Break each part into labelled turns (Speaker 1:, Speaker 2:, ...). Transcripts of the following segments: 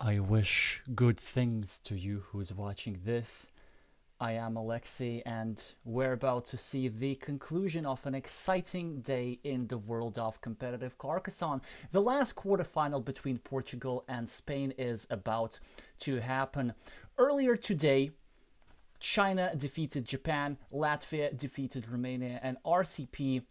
Speaker 1: I wish good things to you who's watching this. I am Alexey, and we're about to see the conclusion of an exciting day in the world of competitive Carcassonne. The last quarterfinal between Portugal and Spain is about to happen. Earlier today, China defeated Japan, Latvia defeated Romania, and RCP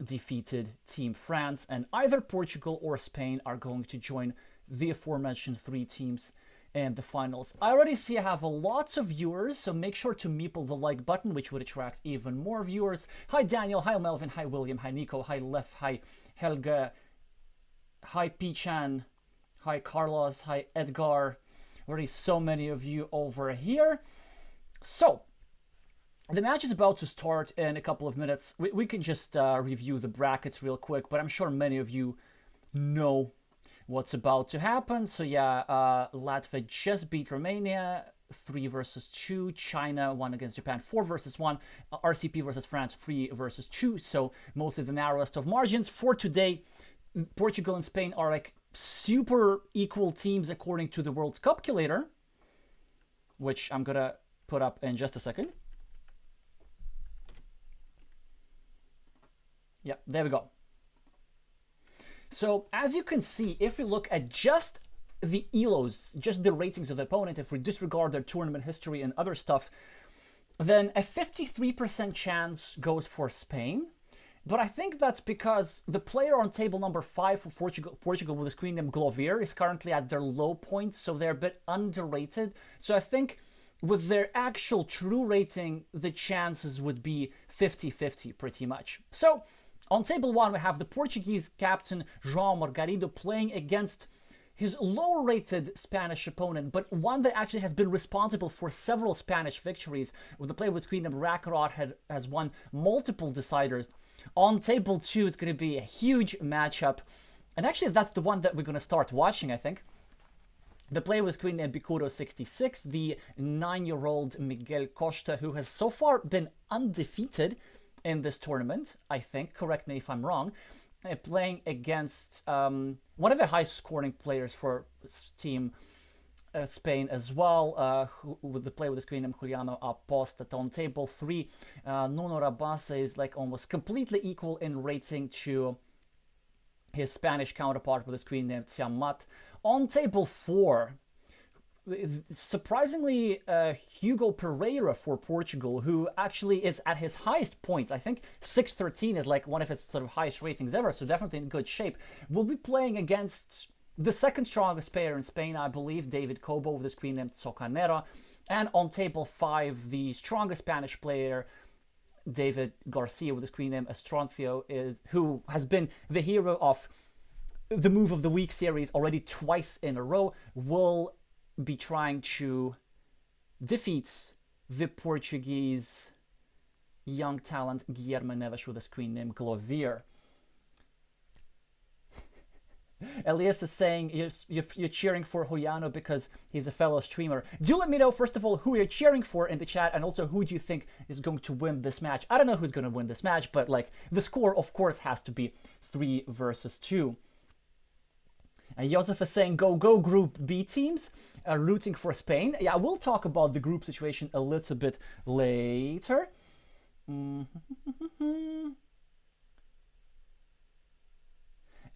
Speaker 1: defeated Team France, and either Portugal or Spain are going to join the aforementioned three teams in the finals. I already see I have lots of viewers, so make sure to meeple the like button, which would attract even more viewers. Hi Daniel, hi Melvin, hi William, hi Nico, hi Lef, hi Helga, hi Pichan, hi Carlos, hi Edgar. Already so many of you over here. So, the match is about to start in a couple of minutes. We can just review the brackets real quick, but I'm sure many of you know what's about to happen. So yeah, Latvia just beat Romania 3 versus 2. China won against Japan 4 versus 1. RCP versus France 3 versus 2. So mostly the narrowest of margins. For today, Portugal and Spain are like super equal teams according to the World Cup calculator, which I'm gonna put up in just a second. Yeah, there we go. So as you can see, if we look at just the ELOs, just the ratings of the opponent, if we disregard their tournament history and other stuff, then a 53% chance goes for Spain. But I think that's because the player on table number 5 for Portugal with the screen name Glovier is currently at their low point, so they're a bit underrated. So I think with their actual true rating, the chances would be 50-50 pretty much. So on table 1, we have the Portuguese captain João Margarido playing against his lower-rated Spanish opponent, but one that actually has been responsible for several Spanish victories. With the player with screen name Rakarot has won multiple deciders. On table 2, it's going to be a huge matchup, and actually that's the one that we're going to start watching, I think. The player with screen name Bicuro66, the 9-year-old Miguel Costa, who has so far been undefeated in this tournament, I think, correct me if I'm wrong, playing against one of the highest scoring players for team Spain as well, with the player with the screen name Juliano Aposta. On table 3, Nuno Rabasa is like almost completely equal in rating to his Spanish counterpart with the screen name Tiamat. On table 4, surprisingly, Hugo Pereira for Portugal, who actually is at his highest point. I think 613 is like one of his sort of highest ratings ever, so definitely in good shape. Will be playing against the second strongest player in Spain, I believe, David Cobo with the screen name Socanera. And on table 5, the strongest Spanish player, David Garcia with the screen name Estroncio, who has been the hero of the Move of the Week series already twice in a row, will be trying to defeat the Portuguese young talent Guilherme Neves with a screen name Glovier. Elias is saying you're cheering for Juliano because he's a fellow streamer. Do let me know, first of all, who you're cheering for in the chat, and also who do you think is going to win this match. I don't know who's going to win this match, but like the score, of course, has to be 3 versus 2. And Joseph is saying, go Group B teams, rooting for Spain. Yeah, we'll talk about the group situation a little bit later.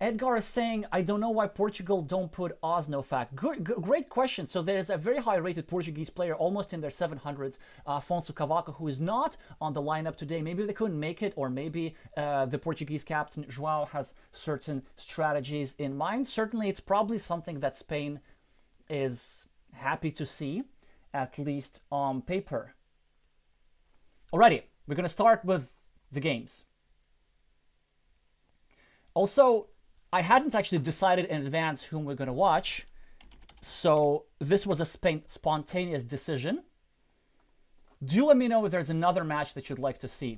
Speaker 1: Edgar is saying, I don't know why Portugal don't put Osnofac. Great question. So there's a very high-rated Portuguese player, almost in their 700s, Afonso Cavaco, who is not on the lineup today. Maybe they couldn't make it, or maybe the Portuguese captain, João, has certain strategies in mind. Certainly, it's probably something that Spain is happy to see, at least on paper. Alrighty, we're going to start with the games. Also, I hadn't actually decided in advance whom we're going to watch, so this was a spontaneous decision. Do let me know if there's another match that you'd like to see.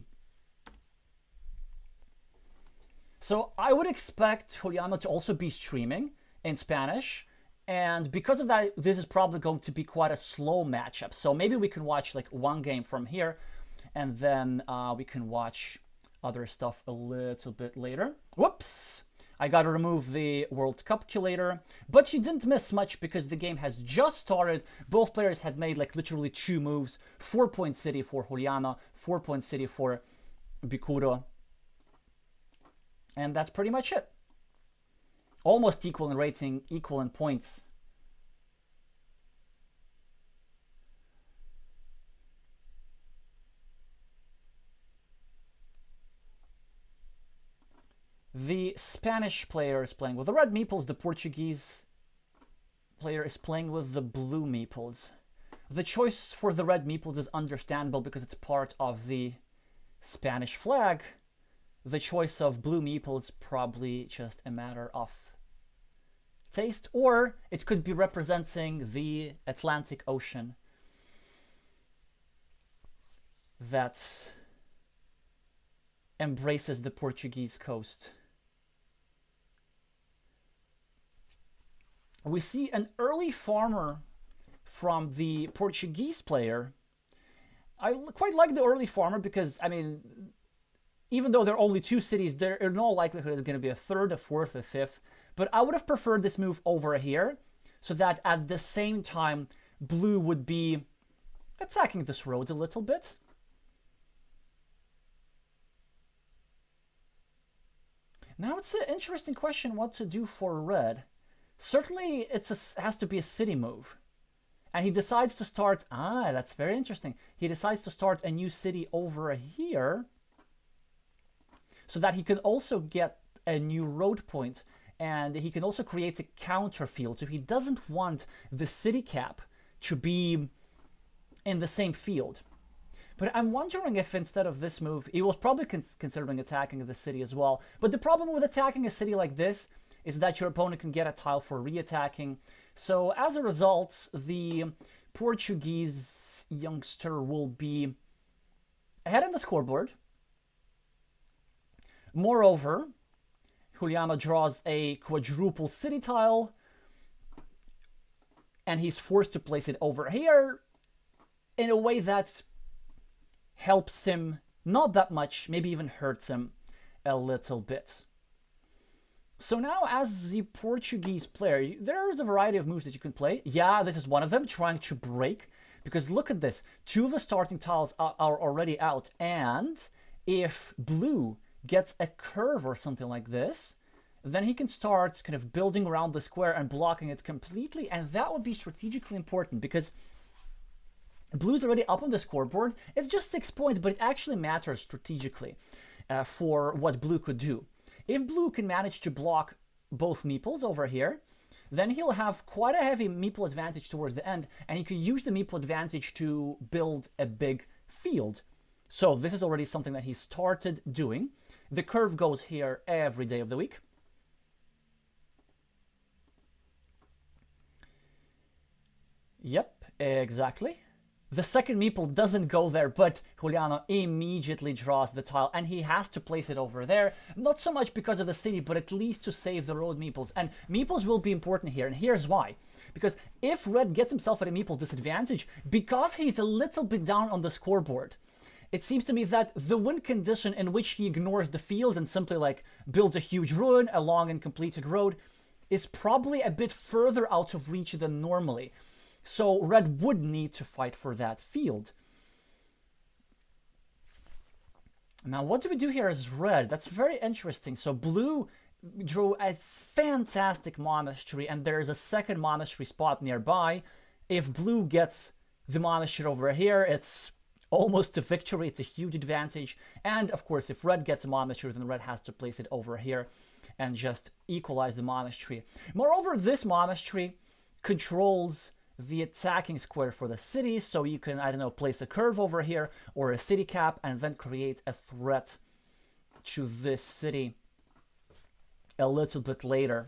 Speaker 1: So I would expect Juliano to also be streaming in Spanish, and because of that, this is probably going to be quite a slow matchup. So maybe we can watch like one game from here, and then we can watch other stuff a little bit later. Whoops! I gotta remove the World Cup calculator, but you didn't miss much because the game has just started. Both players had made like literally 2 moves. 4-point city for Juliana, 4-point city for Bikuro. And that's pretty much it. Almost equal in rating, equal in points. The Spanish player is playing with the red meeples. The Portuguese player is playing with the blue meeples. The choice for the red meeples is understandable because it's part of the Spanish flag. The choice of blue meeples probably just a matter of taste, or it could be representing the Atlantic Ocean that embraces the Portuguese coast. We see an early farmer from the Portuguese player. I quite like the early farmer because, I mean, even though there are only 2 cities, there in all likelihood is going to be a third, a fourth, a fifth. But I would have preferred this move over here so that at the same time, blue would be attacking this road a little bit. Now it's an interesting question what to do for red. Certainly has to be a city move. And he decides to start, that's very interesting. He decides to start a new city over here so that he can also get a new road point, and he can also create a counter field. So he doesn't want the city cap to be in the same field. But I'm wondering if instead of this move, he was probably considering attacking the city as well. But the problem with attacking a city like this is that your opponent can get a tile for re-attacking. So as a result, the Portuguese youngster will be ahead on the scoreboard. Moreover, Juliana draws a quadruple city tile, and he's forced to place it over here in a way that helps him not that much, maybe even hurts him a little bit. So now, as the Portuguese player, there's a variety of moves that you can play. Yeah, this is one of them, trying to break. Because look at this. 2 of the starting tiles are already out. And if blue gets a curve or something like this, then he can start kind of building around the square and blocking it completely. And that would be strategically important because blue's already up on the scoreboard. It's just 6 points, but it actually matters strategically for what blue could do. If blue can manage to block both meeples over here, then he'll have quite a heavy meeple advantage towards the end, and he can use the meeple advantage to build a big field. So this is already something that he started doing. The curve goes here every day of the week. Yep, exactly. The second meeple doesn't go there, but Juliano immediately draws the tile, and he has to place it over there. Not so much because of the city, but at least to save the road meeples. And meeples will be important here, and here's why. Because if red gets himself at a meeple disadvantage, because he's a little bit down on the scoreboard, it seems to me that the win condition in which he ignores the field and simply like builds a huge ruin along a completed road is probably a bit further out of reach than normally. So red would need to fight for that field. Now, what do we do here as red? That's very interesting. So blue drew a fantastic monastery, and there's a second monastery spot nearby. If blue gets the monastery over here, it's almost a victory. It's a huge advantage. And of course, if red gets a monastery, then red has to place it over here and just equalize the monastery. Moreover, this monastery controls the attacking square for the city, so you can, I don't know, place a curve over here or a city cap and then create a threat to this city a little bit later.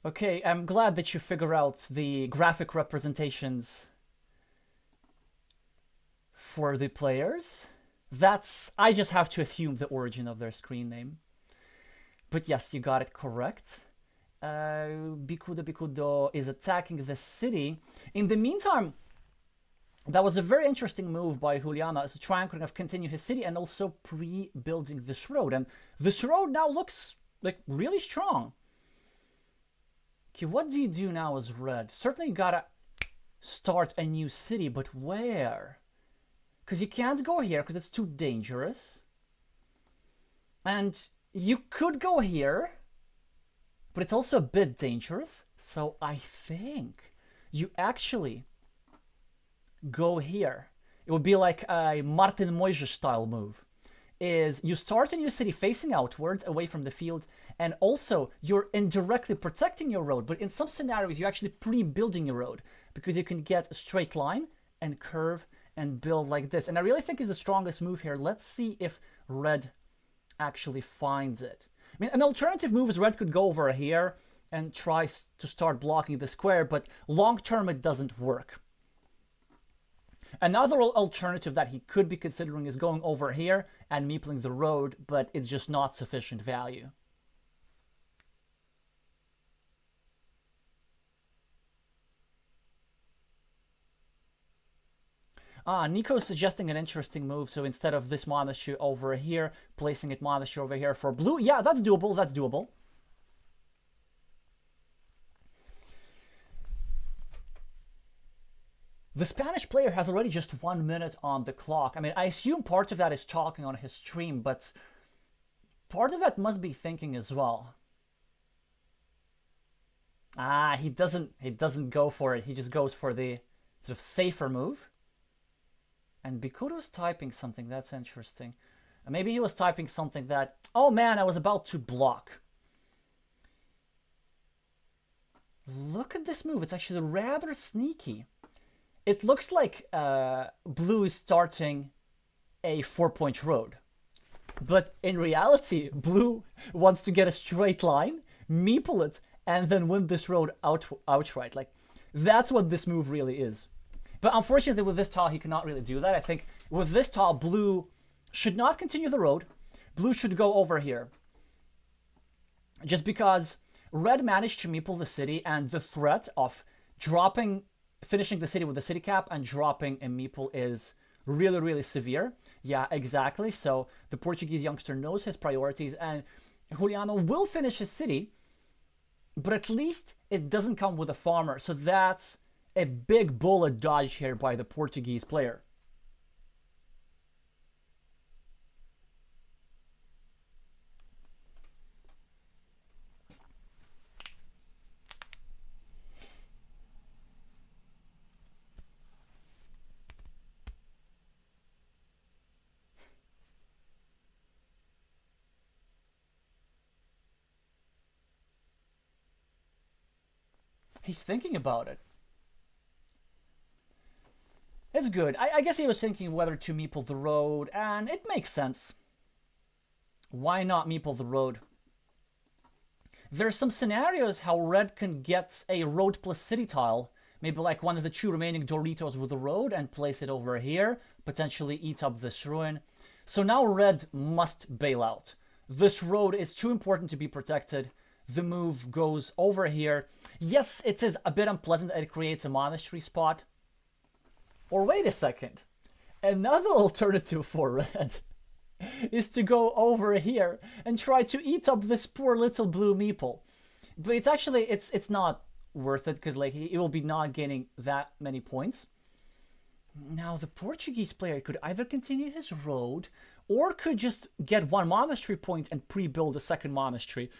Speaker 1: Okay, I'm glad that you figure out the graphic representations for the players. I just have to assume the origin of their screen name. But yes, you got it correct. Bikudo is attacking the city. In the meantime, that was a very interesting move by Juliana to try and kind of continue his city and also pre-building this road. And this road now looks like really strong. Okay, what do you do now as red? Certainly you gotta start a new city, but where? Because you can't go here because it's too dangerous. And you could go here, but it's also a bit dangerous. So I think you actually go here. It would be like a Martin Moises style move. Is you start a new city facing outwards, away from the field, and also you're indirectly protecting your road, but in some scenarios you're actually pre-building your road, because you can get a straight line and curve and build like this. And I really think is the strongest move here. Let's see if red actually finds it. I mean, an alternative move is red could go over here and try to start blocking the square, but long term it doesn't work. Another alternative that he could be considering is going over here and meepling the road, but it's just not sufficient value. Nico's suggesting an interesting move, so instead of this monastery over here, placing it monastery over here for blue. Yeah, that's doable, that's doable. The Spanish player has already just 1 minute on the clock. I mean, I assume part of that is talking on his stream, but part of that must be thinking as well. He doesn't go for it. He just goes for the sort of safer move. And Bikudo's typing something. That's interesting. Maybe he was typing something that, oh man, I was about to block. Look at this move. It's actually rather sneaky. It looks like blue is starting a 4-point road. But in reality, blue wants to get a straight line, meeple it, and then win this road outright. Like, that's what this move really is. But unfortunately, with this tile, he cannot really do that. I think with this tile, blue should not continue the road. Blue should go over here. Just because red managed to meeple the city, and the threat of finishing the city with the city cap and dropping a meeple is really, really severe. Yeah, exactly. So the Portuguese youngster knows his priorities, and Juliano will finish his city, but at least it doesn't come with a farmer. So that's a big bullet dodge here by the Portuguese player. He's thinking about it. It's good. I guess he was thinking whether to meeple the road, and it makes sense. Why not meeple the road? There's some scenarios how red can get a road plus city tile. Maybe like one of the 2 remaining Doritos with the road and place it over here. Potentially eat up this ruin. So now red must bail out. This road is too important to be protected. The move goes over here. Yes, it is a bit unpleasant that it creates a monastery spot. Or wait a second. Another alternative for red is to go over here and try to eat up this poor little blue meeple. But it's actually, it's not worth it, because like he will be not gaining that many points. Now the Portuguese player could either continue his road or could just get 1 monastery point and pre-build a second monastery.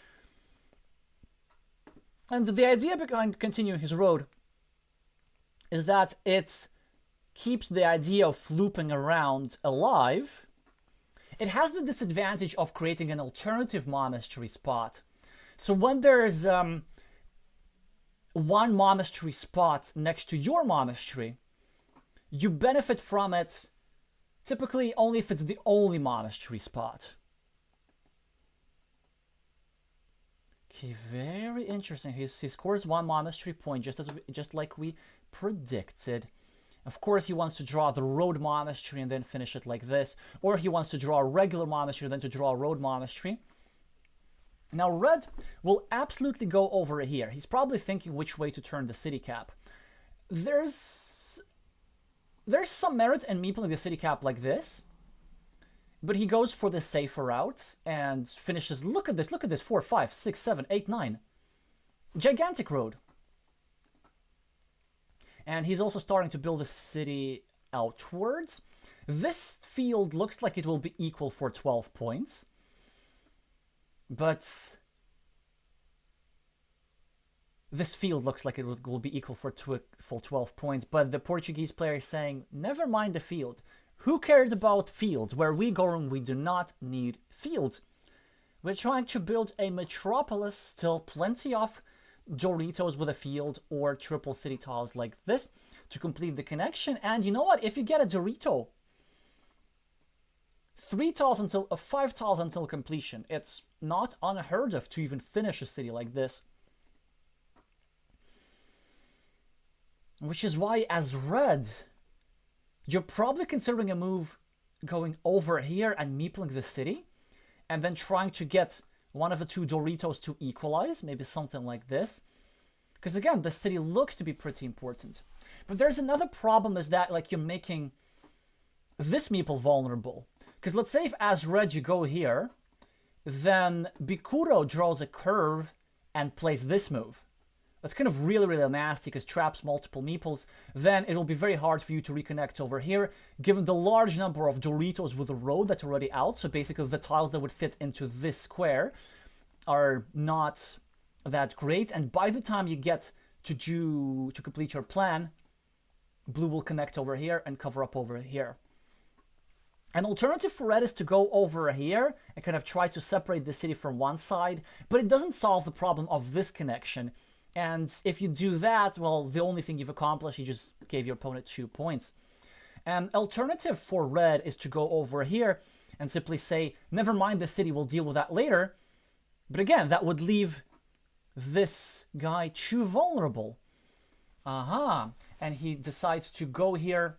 Speaker 1: And the idea behind continuing his road is that it keeps the idea of looping around alive. It has the disadvantage of creating an alternative monastery spot. So when there's 1 monastery spot next to your monastery, you benefit from it typically only if it's the only monastery spot. Okay, very interesting. He scores 1 monastery point, just like we predicted. Of course, he wants to draw the road monastery and then finish it like this. Or he wants to draw a regular monastery and then to draw a road monastery. Now, red will absolutely go over here. He's probably thinking which way to turn the city cap. There's some merit in meepling the city cap like this. But he goes for the safer route and finishes. Look at this. 4, 5, 6, 7, 8, 9. Gigantic road. And he's also starting to build a city outwards. This field looks like it will be equal for 12 points. But this field looks like it will be equal for 12 points. But the Portuguese player is saying, never mind the field. Who cares about fields? Where we go, we do not need fields. We're trying to build a metropolis, still plenty of Doritos with a field or triple city tiles like this to complete the connection. And you know what? If you get a Dorito, 5 tiles until completion. It's not unheard of to even finish a city like this. Which is why, as red, you're probably considering a move going over here and meepling the city, and then trying to get one of the two Doritos to equalize, maybe something like this. Because again, the city looks to be pretty important. But there's another problem, is that like you're making this meeple vulnerable. Because let's say if as red you go here, then Bikuro draws a curve and plays this move. That's kind of really, really nasty because traps multiple meeples. Then it will be very hard for you to reconnect over here, given the large number of Doritos with the road that's already out. So basically the tiles that would fit into this square are not that great. And by the time you get to complete your plan, blue will connect over here and cover up over here. An alternative for red is to go over here and kind of try to separate the city from one side, but it doesn't solve the problem of this connection. And if you do that, well, the only thing you've accomplished, you just gave your opponent 2 points. An alternative for red is to go over here and simply say, never mind the city, we'll deal with that later. But again, that would leave this guy too vulnerable. And he decides to go here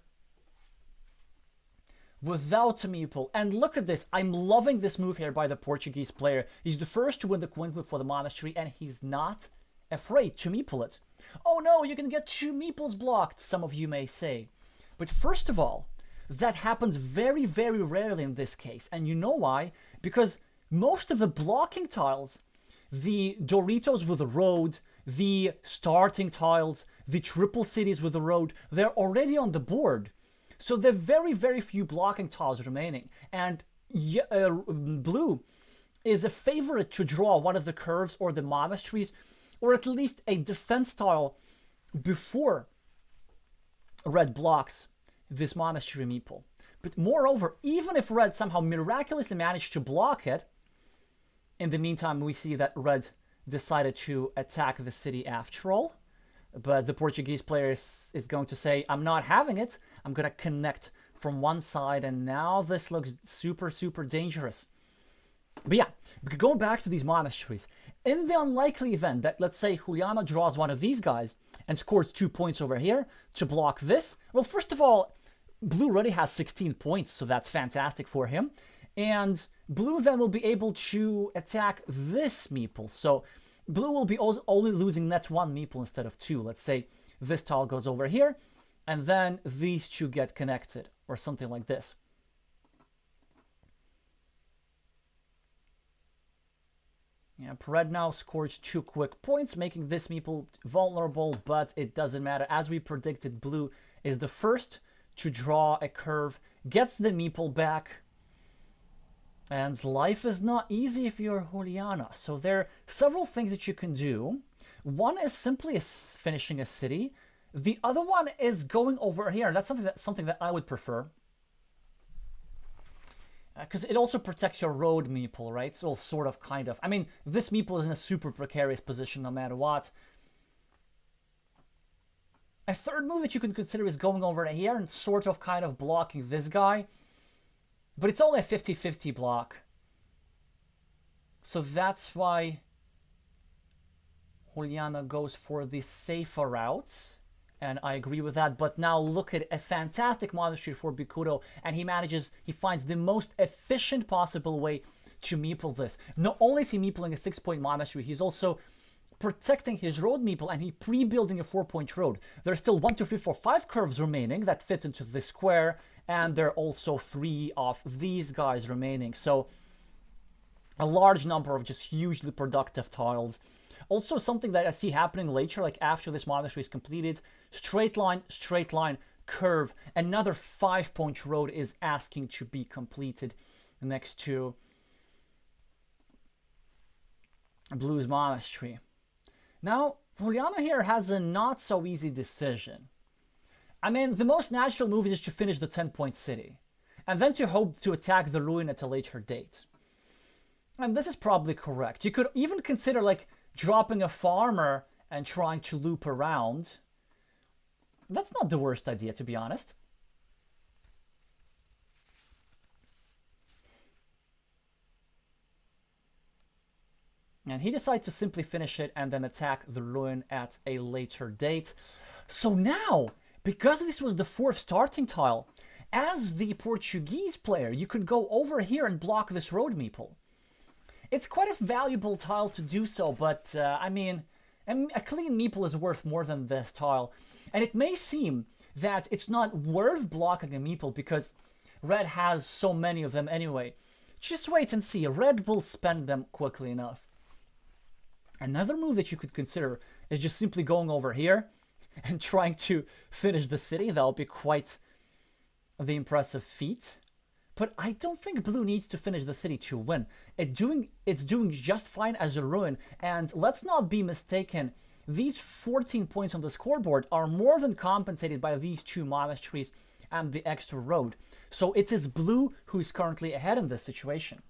Speaker 1: without a meeple. And look at this. I'm loving this move here by the Portuguese player. He's the first to win the coin flip for the monastery, and he's not afraid to meeple it. Oh no, you can get 2 meeples blocked, some of you may say. But first of all, that happens very, very rarely in this case. And you know why? Because most of the blocking tiles, the Doritos with the road, the starting tiles, the triple cities with the road, they're already on the board. So there are very, very few blocking tiles remaining. And blue is a favorite to draw one of the curves or the monasteries, or at least a defense tile before red blocks this monastery meeple. But moreover, even if red somehow miraculously managed to block it, in the meantime, we see that red decided to attack the city after all. But the Portuguese player is going to say, I'm not having it. I'm going to connect from one side. And now this looks super, super dangerous. But yeah, we could go back to these monasteries. In the unlikely event that, let's say, Juliana draws one of these guys and scores 2 points over here to block this. Well, first of all, blue already has 16 points, so that's fantastic for him. And blue then will be able to attack this meeple. So blue will be only losing net 1 meeple instead of 2. Let's say this tile goes over here, and then these 2 get connected, or something like this. Yeah, red now scores 2 quick points, making this meeple vulnerable, but it doesn't matter. As we predicted, blue is the first to draw a curve, gets the meeple back, and life is not easy if you're Juliana. So there are several things that you can do. One is simply finishing a city. The other one is going over here. That's something that I would prefer. Because it also protects your road meeple, right? So sort of, kind of. I mean, this meeple is in a super precarious position no matter what. A third move that you can consider is going over here and sort of kind of blocking this guy. But it's only a 50-50 block. So that's why Juliana goes for the safer route. And I agree with that. But now look at a fantastic monastery for Bikudo, and he finds the most efficient possible way to meeple this. Not only is he meepling a 6-point monastery, he's also protecting his road meeple, and he pre-building a 4-point road. There's still 1, 2, 3, 4, 5 curves remaining that fit into this square, and there are also 3 of these guys remaining. So a large number of just hugely productive tiles. Also, something that I see happening later, like after this monastery is completed, straight line, curve. Another 5-point road is asking to be completed next to Blue's monastery. Now, Juliana here has a not so easy decision. I mean, the most natural move is just to finish the 10-point city, and then to hope to attack the ruin at a later date. And this is probably correct. You could even consider, like, dropping a farmer and trying to loop around. That's not the worst idea, to be honest. And he decides to simply finish it and then attack the ruin at a later date. So now, because this was the 4th starting tile, as the Portuguese player, you could go over here and block this road meeple. It's quite a valuable tile to do so, but I mean, a clean meeple is worth more than this tile. And it may seem that it's not worth blocking a meeple because red has so many of them anyway. Just wait and see. Red will spend them quickly enough. Another move that you could consider is just simply going over here and trying to finish the city. That'll be quite the impressive feat. But I don't think Blue needs to finish the city to win. It's doing just fine as a ruin. And let's not be mistaken, these 14 points on the scoreboard are more than compensated by these 2 monasteries and the extra road. So it is Blue who is currently ahead in this situation.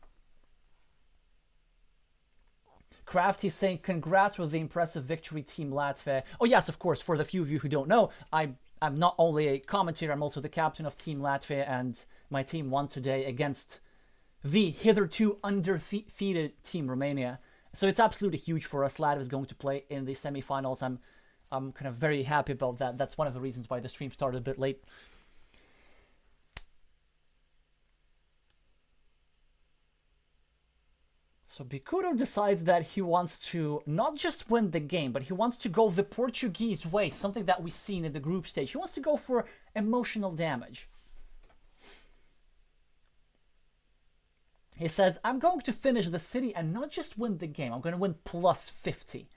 Speaker 1: Crafty saying, congrats with the impressive victory, Team Latvia. Oh yes, of course, for the few of you who don't know, I'm not only a commentator, I'm also the captain of Team Latvia, and my team won today against the hitherto undefeated Team Romania. So it's absolutely huge for us. Latvia is going to play in the semifinals. I'm kind of very happy about that. That's one of the reasons why the stream started a bit late. So Bikudo decides that he wants to not just win the game, but he wants to go the Portuguese way, something that we've seen in the group stage. He wants to go for emotional damage. He says, I'm going to finish the city and not just win the game, I'm going to win plus 50.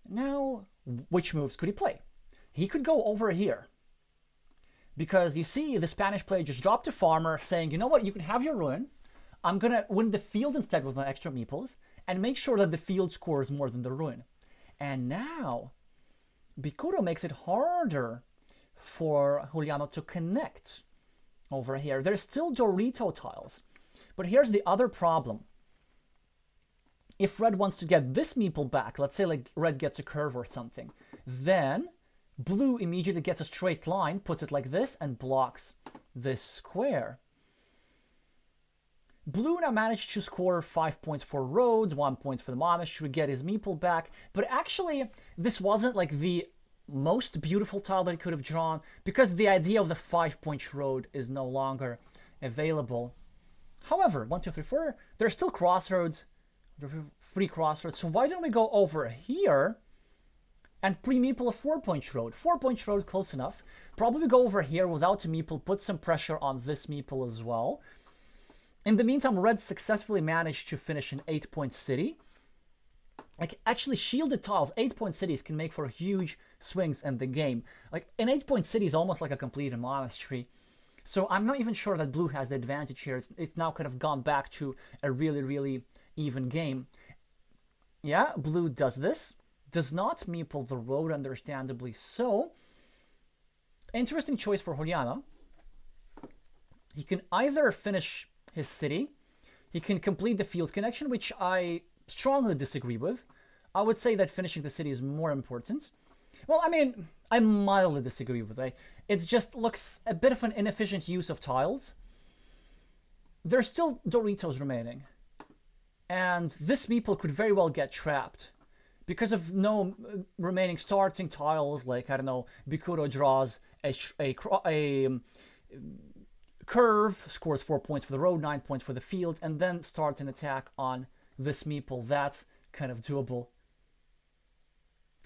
Speaker 1: Now, which moves could he play? He could go over here. Because you see, the Spanish player just dropped a farmer saying, you know what, you can have your ruin. I'm going to win the field instead with my extra meeples and make sure that the field scores more than the ruin. And now, Bikudo makes it harder for Juliano to connect over here. There's still Dorito tiles. But here's the other problem. If red wants to get this meeple back, let's say like red gets a curve or something, then blue immediately gets a straight line, puts it like this, and blocks this square. Blue now managed to score 5 points for roads, 1 point for the monastery, get his meeple back. But actually, this wasn't like the most beautiful tile that he could have drawn, because the idea of the 5-point road is no longer available. However, 1, 2, 3, 4, there's still crossroads, 3 crossroads. So why don't we go over here and pre-meeple a 4-point road? 4-point road, close enough. Probably go over here without a meeple, put some pressure on this meeple as well. In the meantime, red successfully managed to finish an 8-point city. Like, actually, shielded tiles, 8-point cities can make for huge swings in the game. Like, an 8-point city is almost like a completed monastery. So I'm not even sure that blue has the advantage here. It's now kind of gone back to a really, really even game. Yeah, blue does this. Does not meeple the road, understandably so. Interesting choice for Juliano. He can either finish his city, he can complete the field connection, which I strongly disagree with. I would say that finishing the city is more important. Well, I mean, I mildly disagree with it. It just looks a bit of an inefficient use of tiles. There's still Doritos remaining. And this meeple could very well get trapped because of no remaining starting tiles, like, I don't know, Bikuro draws a curve, scores 4 points for the road, 9 points for the field, and then starts an attack on this meeple. That's kind of doable.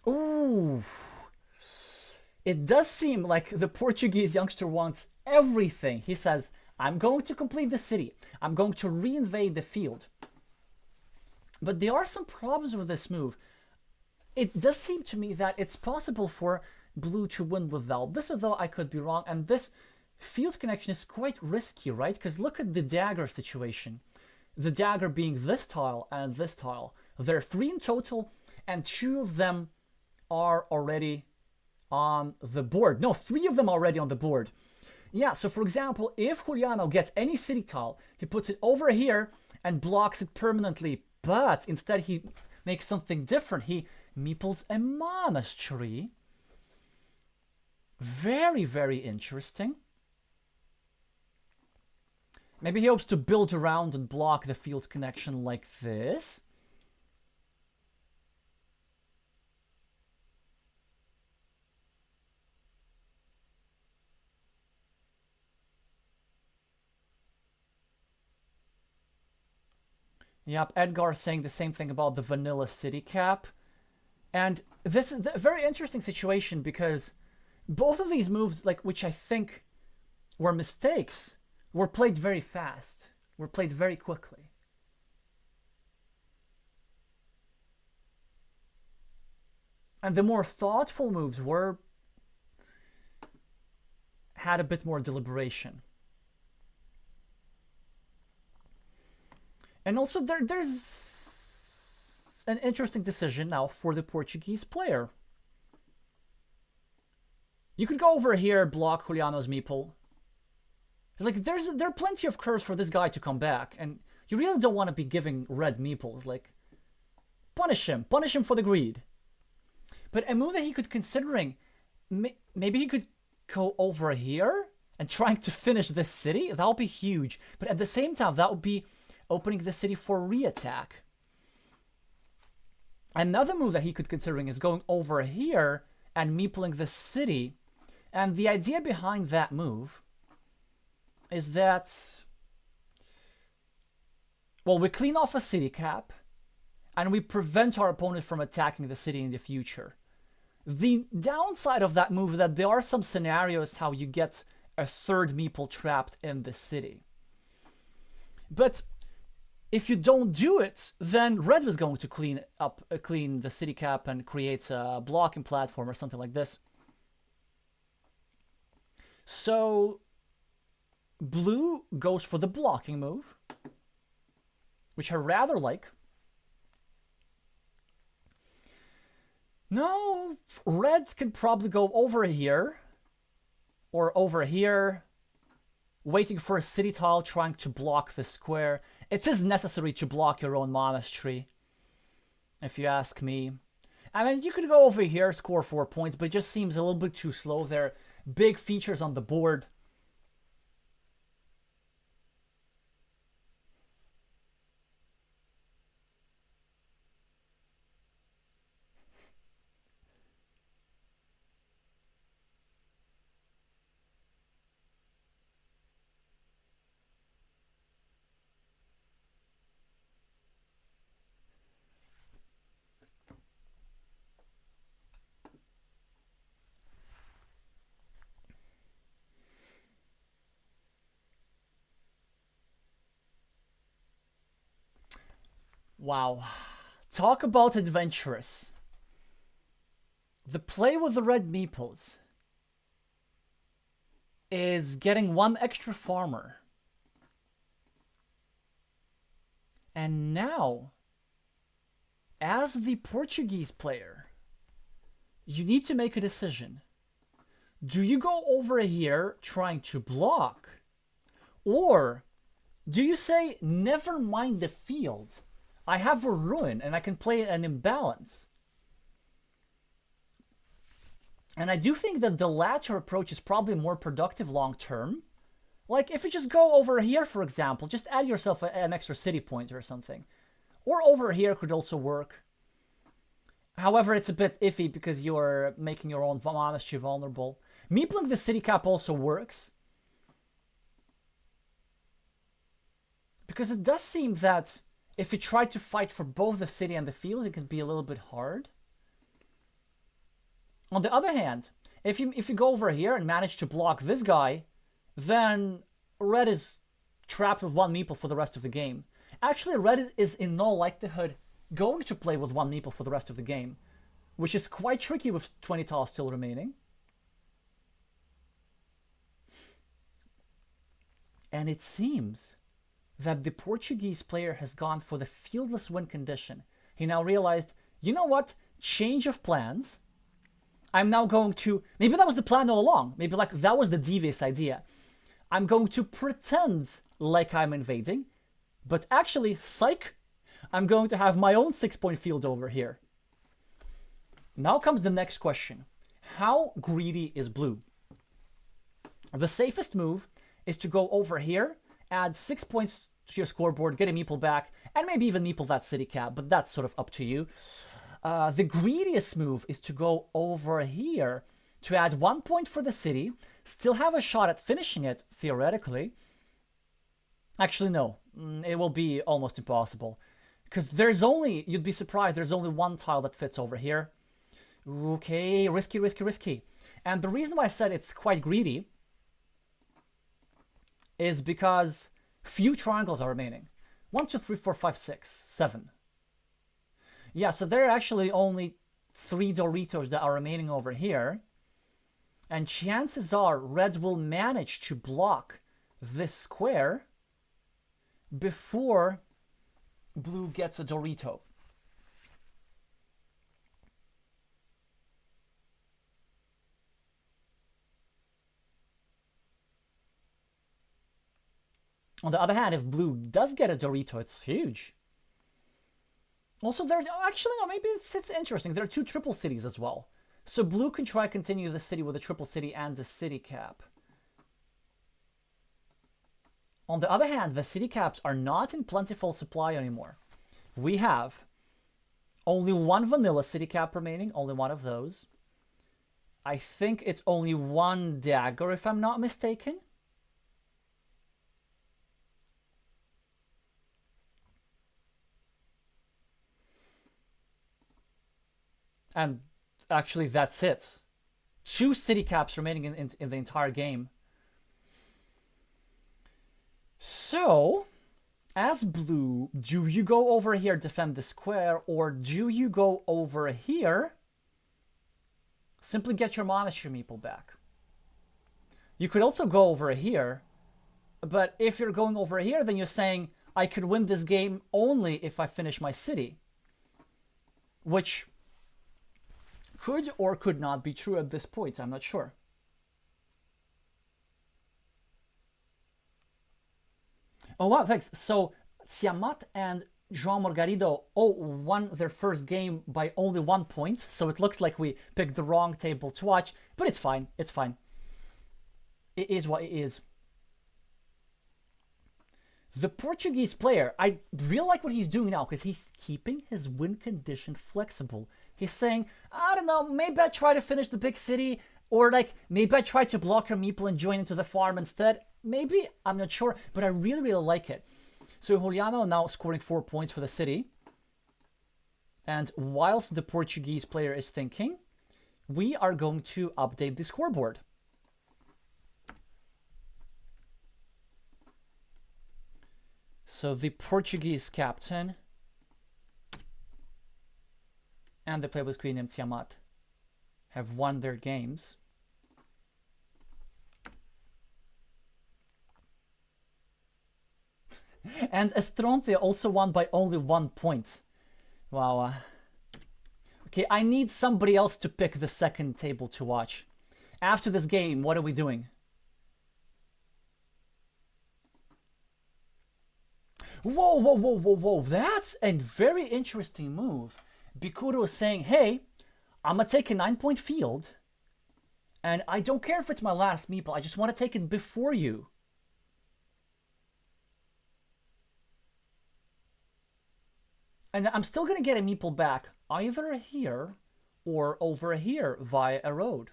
Speaker 1: Ooh. It does seem like the Portuguese youngster wants everything. He says, I'm going to complete the city. I'm going to reinvade the field. But there are some problems with this move. It does seem to me that it's possible for blue to win without this, although I could be wrong. And this field connection is quite risky, right? Because look at the dagger situation. The dagger being this tile and this tile. There are 3 in total, and 2 of them are already on the board. No, 3 of them are already on the board. Yeah, so for example, if Juliano gets any city tile, he puts it over here and blocks it permanently. But instead he makes something different. He meeples a monastery. Very, very interesting. Maybe he hopes to build around and block the field connection like this. Yep, Edgar saying the same thing about the vanilla city cap. And this is a very interesting situation because both of these moves, like, which I think were mistakes, were played very fast, were played very quickly. And the more thoughtful moves had a bit more deliberation. And also there's an interesting decision now for the Portuguese player. You could go over here, block Juliano's meeple. Like, there are plenty of curves for this guy to come back, and you really don't want to be giving red meeples. Like, punish him for the greed. But a move that he could considering, maybe he could go over here and trying to finish this city. That would be huge. But at the same time, that would be opening the city for re-attack. Another move that he could considering is going over here and meepling the city. And the idea behind that move is that, well, we clean off a city cap and we prevent our opponent from attacking the city in the future. The downside of that move is that there are some scenarios how you get a third meeple trapped in the city. But if you don't do it, then red was going to clean the city cap and create a blocking platform or something like this. So blue goes for the blocking move, which I rather like. No, red can probably go over here or over here, waiting for a city tile, trying to block the square. It is necessary to block your own monastery, if you ask me. I mean, you could go over here, score 4 points, but it just seems a little bit too slow there. Big features on the board. Wow. Talk about adventurous. The play with the red meeples is getting 1 extra farmer. And now, as the Portuguese player, you need to make a decision. Do you go over here trying to block? Or do you say, never mind the field, I have a ruin and I can play an imbalance? And I do think that the latter approach is probably more productive long term. Like, if you just go over here, for example, just add yourself an extra city point or something. Or over here could also work. However, it's a bit iffy because you're making your own monastery vulnerable. Meepling the city cap also works. Because it does seem that if you try to fight for both the city and the fields, it can be a little bit hard. On the other hand, if you go over here and manage to block this guy, then red is trapped with one meeple for the rest of the game. Actually, red is in no likelihood going to play with one meeple for the rest of the game, which is quite tricky with 20 tiles still remaining. And it seems that the Portuguese player has gone for the fieldless win condition. He now realized, you know what? Change of plans. I'm now going to... Maybe that was the plan all along. Maybe like that was the devious idea. I'm going to pretend like I'm invading. But actually, psych, I'm going to have my own 6-point field over here. Now comes the next question. How greedy is blue? The safest move is to go over here, add 6 points to your scoreboard, get a meeple back, and maybe even meeple that city cap, but that's sort of up to you. The greediest move is to go over here to add 1 point for the city, still have a shot at finishing it, theoretically. Actually, no. It will be almost impossible. Because there's only, you'd be surprised, there's only one tile that fits over here. Okay, risky, risky, risky. And the reason why I said it's quite greedy is because few triangles are remaining. 1, 2, 3, 4, 5, 6, 7. Yeah, so there are actually only 3 Doritos that are remaining over here. And chances are red will manage to block this square before blue gets a Dorito. On the other hand, if blue does get a Dorito, it's huge. Also, there actually, no, maybe it's interesting. There are 2 triple cities as well. So blue can try to continue the city with a triple city and a city cap. On the other hand, the city caps are not in plentiful supply anymore. We have only 1 vanilla city cap remaining, only 1 of those. I think it's only 1 dagger, if I'm not mistaken. And actually, that's it. 2 city caps remaining in the entire game. So, as blue, do you go over here, defend the square, or do you go over here, simply get your monastery meeple back? You could also go over here, but if you're going over here, then you're saying, I could win this game only if I finish my city. Which could or could not be true at this point, I'm not sure. Oh wow, thanks. So Tiamat and João Margarido won their first game by only 1 point, so it looks like we picked the wrong table to watch, but it's fine, it's fine. It is what it is. The Portuguese player, I really like what he's doing now because he's keeping his win condition flexible. He's saying, I don't know, maybe I try to finish the big city, or like maybe I try to block your meeple and join into the farm instead. Maybe, I'm not sure, but I really, really like it. So Juliano now scoring 4 points for the city. And whilst the Portuguese player is thinking, we are going to update the scoreboard. So the Portuguese captain and the player with screen named Tiamat have won their games. And Estronte also won by only 1 point. Wow. Okay, I need somebody else to pick the second table to watch. After this game, what are we doing? Whoa, whoa, whoa, whoa, whoa. That's a very interesting move. Bikuro is saying, hey, I'm going to take a 9-point field. And I don't care if it's my last meeple. I just want to take it before you. And I'm still going to get a meeple back either here or over here via a road.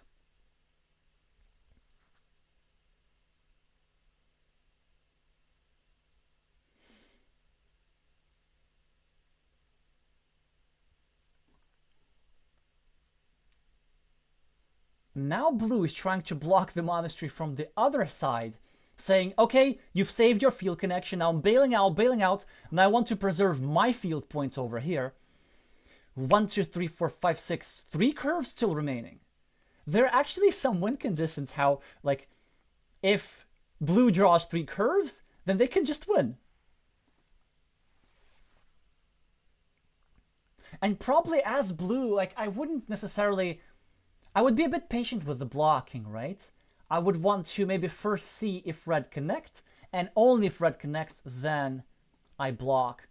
Speaker 1: Now blue is trying to block the monastery from the other side, saying, okay, you've saved your field connection, now I'm bailing out, and I want to preserve my field points over here. 1, 2, 3, 4, 5, 6, 3 curves still remaining. There are actually some win conditions how, like, if blue draws 3 curves, then they can just win. And probably as blue, like, I wouldn't necessarily... I would be a bit patient with the blocking, right? I would want to maybe first see if red connects, and only if red connects, then I block.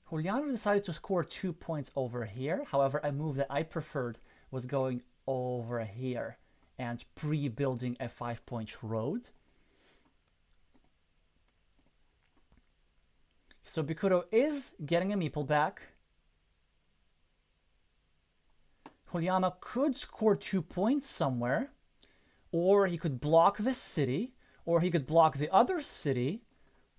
Speaker 1: Juliano decided to score 2 points over here. However, a move that I preferred was going over here and pre-building a 5-point road. So Bikudo is getting a meeple back. Juliano could score 2 points somewhere, or he could block this city, or he could block the other city,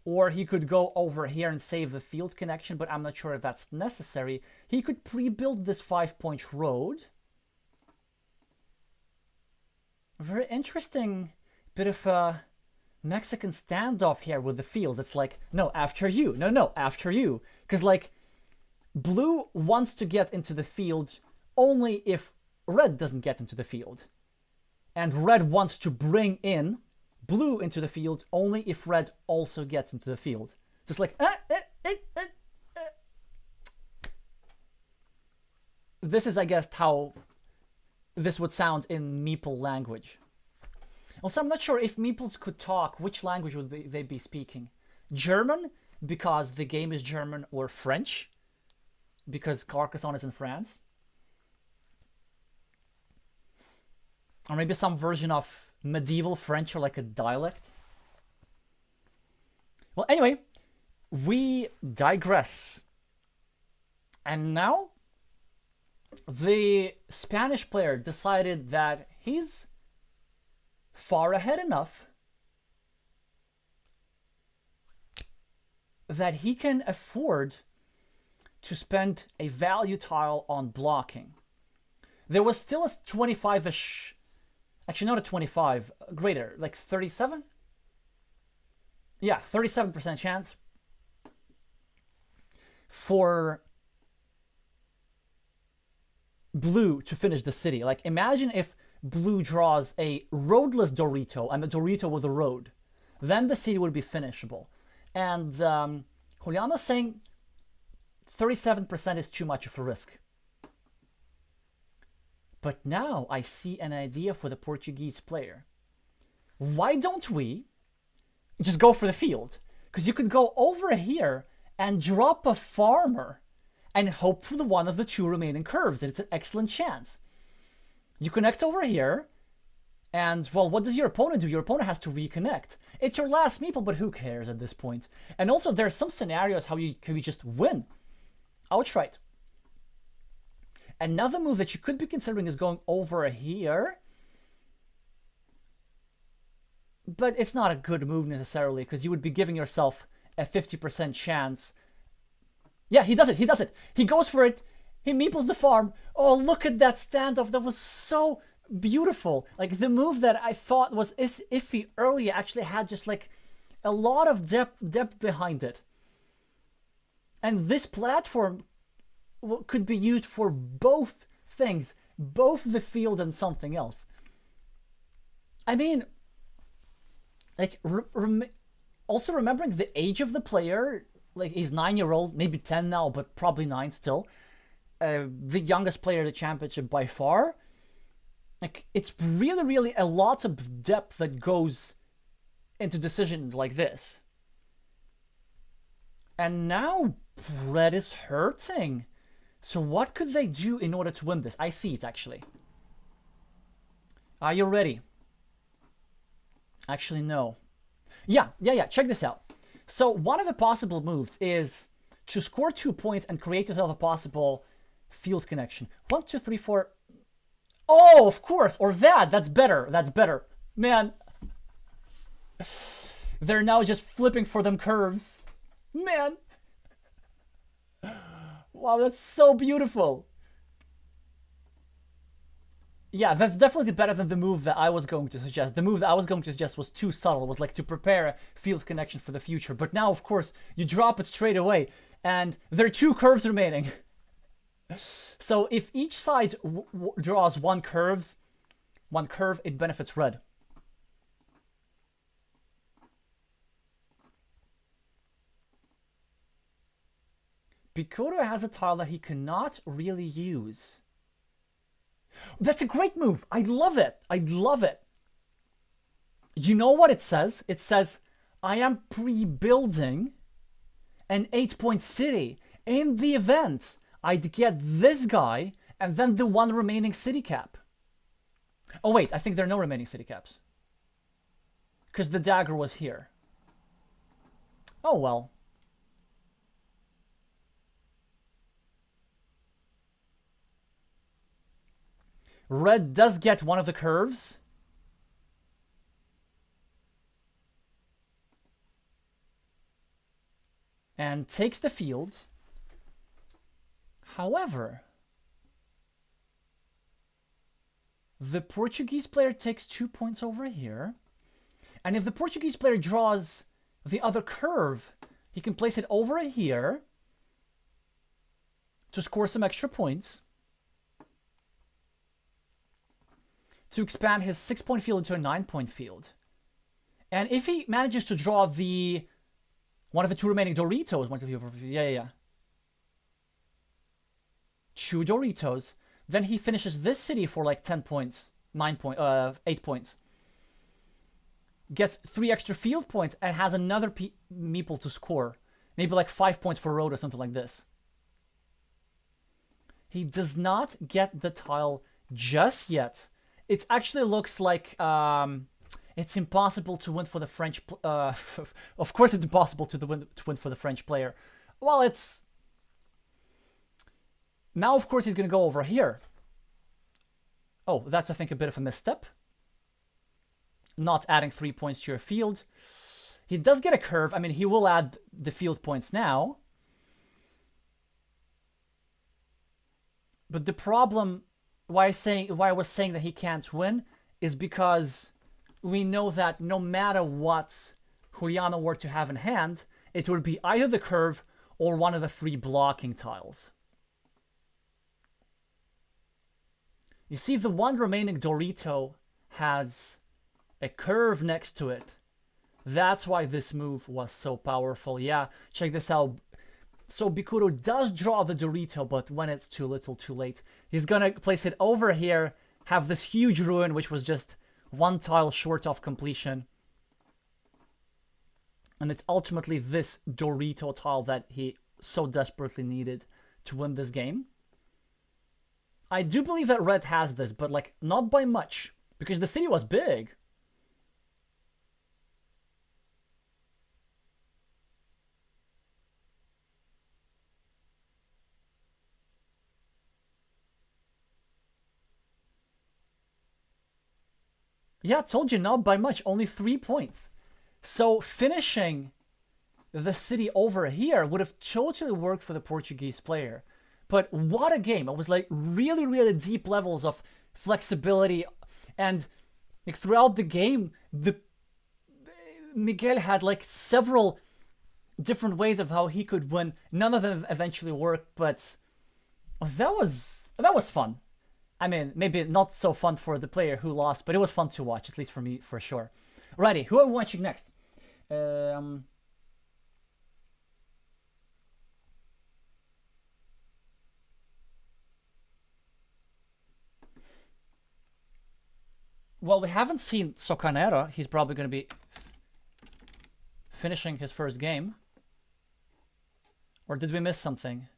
Speaker 1: or he could go over here and save the field connection, but I'm not sure if that's necessary. He could pre-build this 5-point road. Very interesting bit of a Mexican standoff here with the field. It's like, no, after you. No, after you. Because, like, blue wants to get into the field only if red doesn't get into the field. And red wants to bring in blue into the field only if red also gets into the field. Just like, This is, I guess, how this would sound in meeple language. Also, I'm not sure if meeples could talk, which language would they be speaking? German, because the game is German, or French, because Carcassonne is in France? Or maybe some version of medieval French, or like a dialect. Well, anyway, we digress. And now, the Spanish player decided that he's far ahead enough that he can afford to spend a value tile on blocking. There was still a 25-ish... Actually, not a 25, greater, like 37? Yeah, 37% chance for blue to finish the city. Like, imagine if blue draws a roadless Dorito and the Dorito with a road. Then the city would be finishable. And Juliana's saying 37% is too much of a risk. But now I see an idea for the Portuguese player. Why don't we just go for the field? Because you could go over here and drop a farmer and hope for the one of the 2 remaining curves. It's an excellent chance. You connect over here, and, well, what does your opponent do? Your opponent has to reconnect. It's your last meeple, but who cares at this point? And also, there's some scenarios how you can just win outright. Another move that you could be considering is going over here. But it's not a good move necessarily, because you would be giving yourself a 50% chance. Yeah, he does it. He goes for it. He meeples the farm. Oh, look at that standoff. That was so beautiful. Like, the move that I thought was iffy earlier actually had just, like, a lot of depth behind it. And this platform could be used for both things, both the field and something else. I mean, like, also remembering the age of the player, like, he's 9-year-old, maybe 10 now, but probably 9 still. The youngest player in the championship by far. Like, it's really, really a lot of depth that goes into decisions like this. And now red is hurting. So what could they do in order to win this? I see it, actually. Are you ready? Actually, no. Yeah, check this out. So one of the possible moves is to score 2 points and create yourself a possible field connection. 1, 2, 3, 4. Oh, of course, or that. That's better. That's better. Man, they're now just flipping for them curves. Man. Wow, that's so beautiful. Yeah, that's definitely better than the move that I was going to suggest. The move that I was going to suggest was too subtle. It was like to prepare a field connection for the future. But now, of course, you drop it straight away. And there are 2 curves remaining. So if each side draws one curve, it benefits red. Bikudo has a tile that he cannot really use. That's a great move. I love it. I love it. You know what it says? It says, I am pre-building an 8-point city. In the event, I'd get this guy and then the 1 remaining city cap. Oh, wait. I think there are no remaining city caps. Because the dagger was here. Oh, well. Red does get one of the curves. And takes the field. However, the Portuguese player takes 2 points over here. And if the Portuguese player draws the other curve, he can place it over here to score some extra points. To expand his 6-point field into a 9-point field. And if he manages to draw the one of the 2 remaining Doritos, 1, 2, 3, 4, 5, yeah. 2 Doritos, then he finishes this city for like 10 points, 8 points. Gets 3 extra field points and has another meeple to score. Maybe like 5 points for road or something like this. He does not get the tile just yet. It actually looks like it's impossible to win for the French. Of course, it's impossible to win for the French player. Well, it's now. Of course, he's going to go over here. Oh, that's I think a bit of a misstep. Not adding 3 points to your field. He does get a curve. I mean, he will add the field points now. But the problem. Why I was saying that he can't win is because we know that no matter what Juliano were to have in hand, it would be either the curve or one of the 3 blocking tiles. You see, the 1 remaining Dorito has a curve next to it. That's why this move was so powerful. Yeah, check this out. So Bikudo does draw the Dorito, but when it's too little, too late. He's gonna place it over here, have this huge ruin, which was just 1 tile short of completion. And it's ultimately this Dorito tile that he so desperately needed to win this game. I do believe that red has this, but like not by much, because the city was big. Yeah, I told you, not by much, only 3 points. So finishing the city over here would have totally worked for the Portuguese player. But what a game. It was like really, really deep levels of flexibility. And like, throughout the game, Miguel had like several different ways of how he could win. None of them eventually worked, but that was fun. I mean, maybe not so fun for the player who lost, but it was fun to watch, at least for me, for sure. Righty, who are we watching next? Well, we haven't seen Socanera. He's probably going to be finishing his first game. Or did we miss something?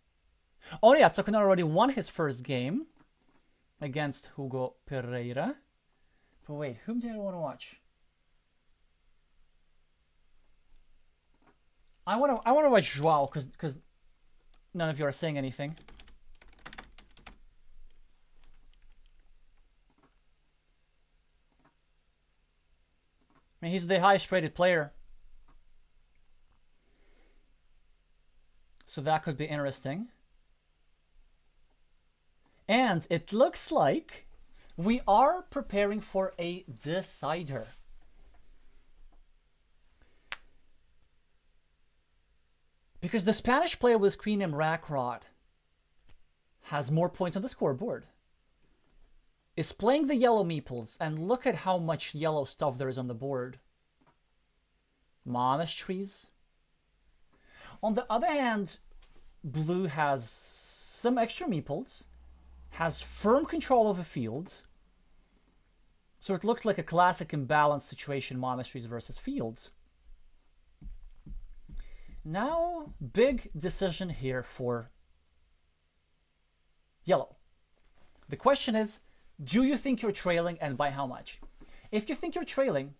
Speaker 1: Oh yeah, Socanera already won his first game against Hugo Pereira. But wait, whom do I want to watch? I want to watch Joao because None of you are saying anything. I mean, he's the highest rated player. So that could be interesting. And it looks like we are preparing for a decider. Because the Spanish player with Queen M Rackrod has more points on the scoreboard, is playing the yellow meeples, and look at how much yellow stuff there is on the board. Monasteries. On the other hand, blue has some extra meeples, has firm control of the fields, so it looks like a classic imbalanced situation, monasteries versus fields. Now, big decision here for yellow. The question is, do you think you're trailing, and by how much? If you think you're trailing,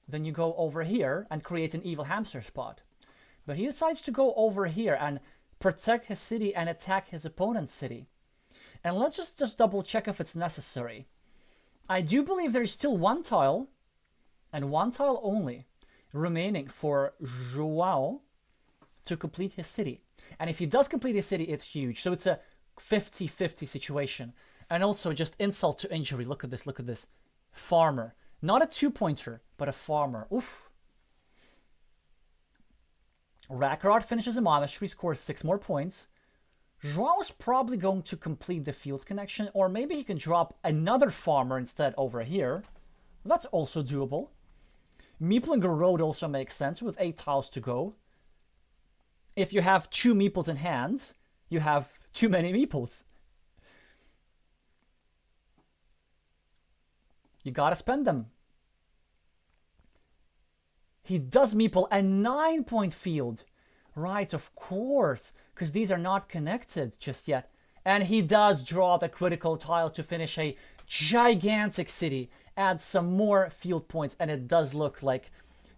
Speaker 1: then you go over here and create an evil hamster spot. But he decides to go over here and protect his city and attack his opponent's city. And let's just double check if it's necessary. I do believe there's still one tile, and one tile only, remaining for Joao to complete his city. And if he does complete his city, it's huge. So it's a 50-50 situation. And also just insult to injury. Look at this, look at this. Farmer. Not a two-pointer, but a farmer. Oof. Rackrod finishes a monastery, scores 6 more points. Joao is probably going to complete the fields connection, or maybe he can drop another farmer instead over here. That's also doable. Meepling a road also makes sense with 8 tiles to go. If you have 2 meeples in hand, you have too many meeples. You gotta spend them. He does meeple a 9-point field. Right, of course, because these are not connected just yet. And he does draw the critical tile to finish a gigantic city. Add some more field points, and it does look like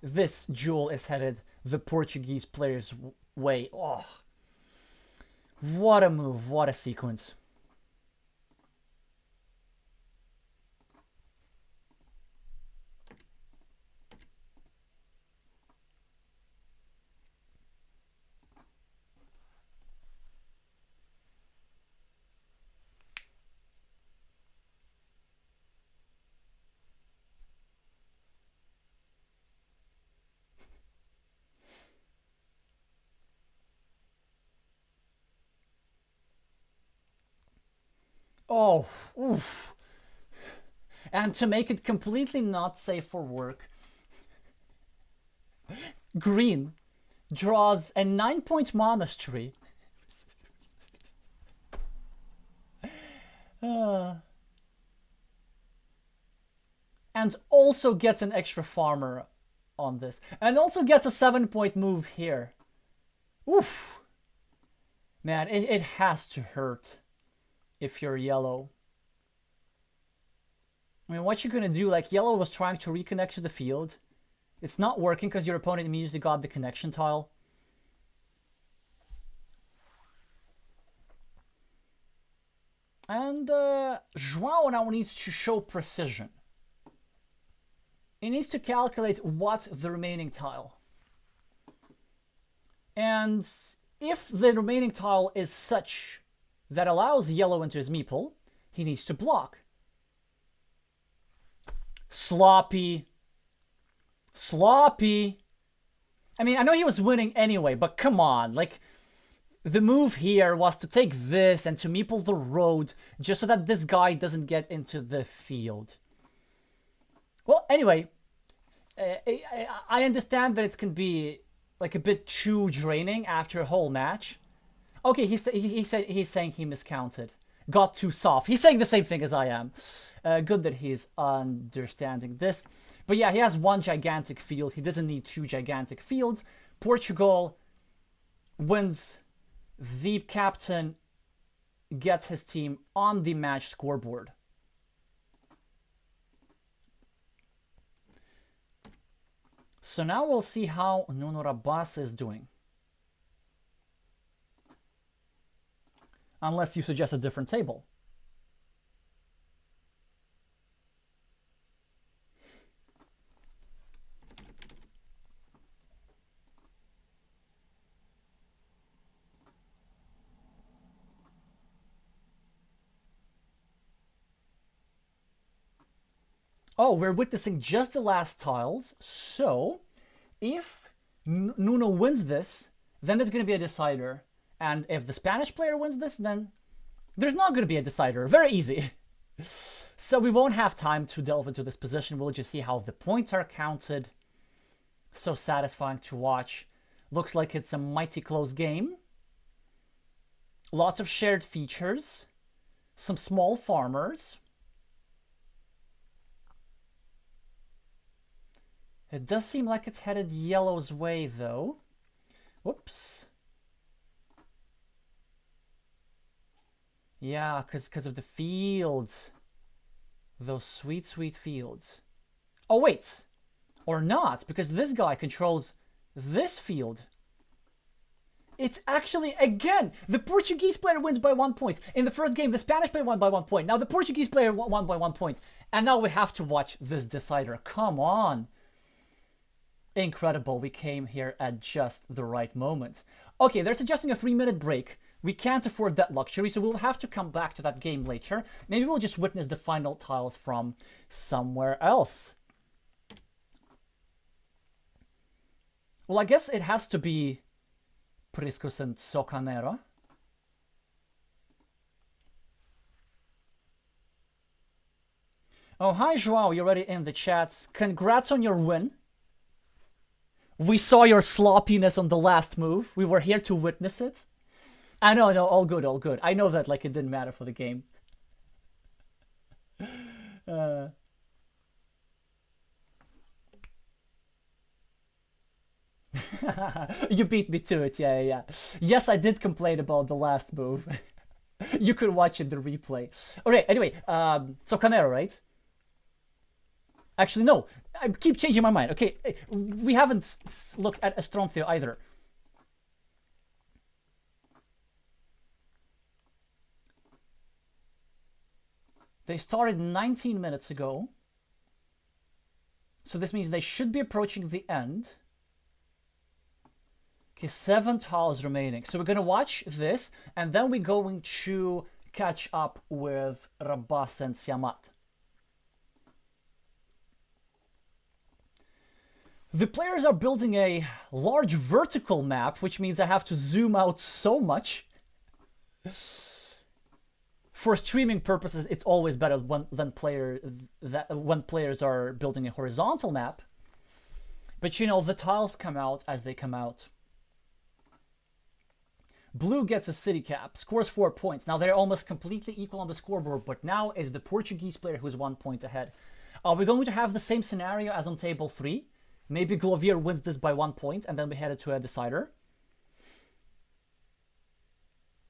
Speaker 1: this duel is headed the Portuguese player's way. Oh, what a move, what a sequence. Oh, oof. And to make it completely not safe for work, green draws a 9-point monastery. And also gets an extra farmer on this. And also gets a 7-point move here. Oof. Man, it has to hurt if you're yellow. I mean, what you gonna do? Like, yellow was trying to reconnect to the field. It's not working because your opponent immediately got the connection tile. And Joao now needs to show precision. He needs to calculate what's the remaining tile. And if the remaining tile is such that allows yellow into his meeple, he needs to block. Sloppy. Sloppy. I mean, I know he was winning anyway, but come on. Like, the move here was to take this and to meeple the road just so that this guy doesn't get into the field. Well, anyway, I understand that it can be like a bit too draining after a whole match. Okay, he's saying he miscounted. Got too soft. He's saying the same thing as I am. Good that he's understanding this. But yeah, he has 1 gigantic field. He doesn't need 2 gigantic fields. Portugal wins. The captain gets his team on the match scoreboard. So now we'll see how Nuno Rabas is doing. unless you suggest a different table. Oh, we're witnessing just the last tiles. So, if Nuno wins this, then there's going to be a decider. And if the Spanish player wins this, then there's not going to be a decider. Very easy. So we won't have time to delve into this position. We'll just see how the points are counted. So satisfying to watch. Looks like it's a mighty close game. Lots of shared features. Some small farmers. It does seem like it's headed yellow's way, though. Whoops. Yeah, because of the fields. Those sweet, sweet fields. Oh, wait. Or not, because this guy controls this field. It's actually, again, the Portuguese player wins by 1 point. In the first game, the Spanish player won by 1 point. Now the Portuguese player won by 1 point. And now we have to watch this decider. Come on. Incredible. We came here at just the right moment. Okay, they're suggesting a 3-minute break. We can't afford that luxury, so we'll have to come back to that game later. Maybe we'll just witness the final tiles from somewhere else. Well, I guess it has to be Priscus and Socanero. Oh, hi, Joao. You're already in the chats. Congrats on your win. We saw your sloppiness on the last move. We were here to witness it. I know, no, all good, all good. I know that, like, it didn't matter for the game. You beat me to it, yeah. Yes, I did complain about the last move. You could watch it, the replay. Alright, anyway, so Canero, right? Actually, no. I keep changing my mind. Okay, we haven't looked at Estroncio either. They started 19 minutes ago. So this means they should be approaching the end. Okay, 7 tiles remaining. So we're going to watch this, and then we're going to catch up with Rabas and Siamat. The players are building a large vertical map, which means I have to zoom out so much. For streaming purposes, it's always better when players are building a horizontal map. But you know, the tiles come out as they come out. Blue gets a city cap, scores 4 points. Now they're almost completely equal on the scoreboard, but now is the Portuguese player who's 1 point ahead. Are we going to have the same scenario as on table 3? Maybe Glovier wins this by 1 point, and then we headed to a decider.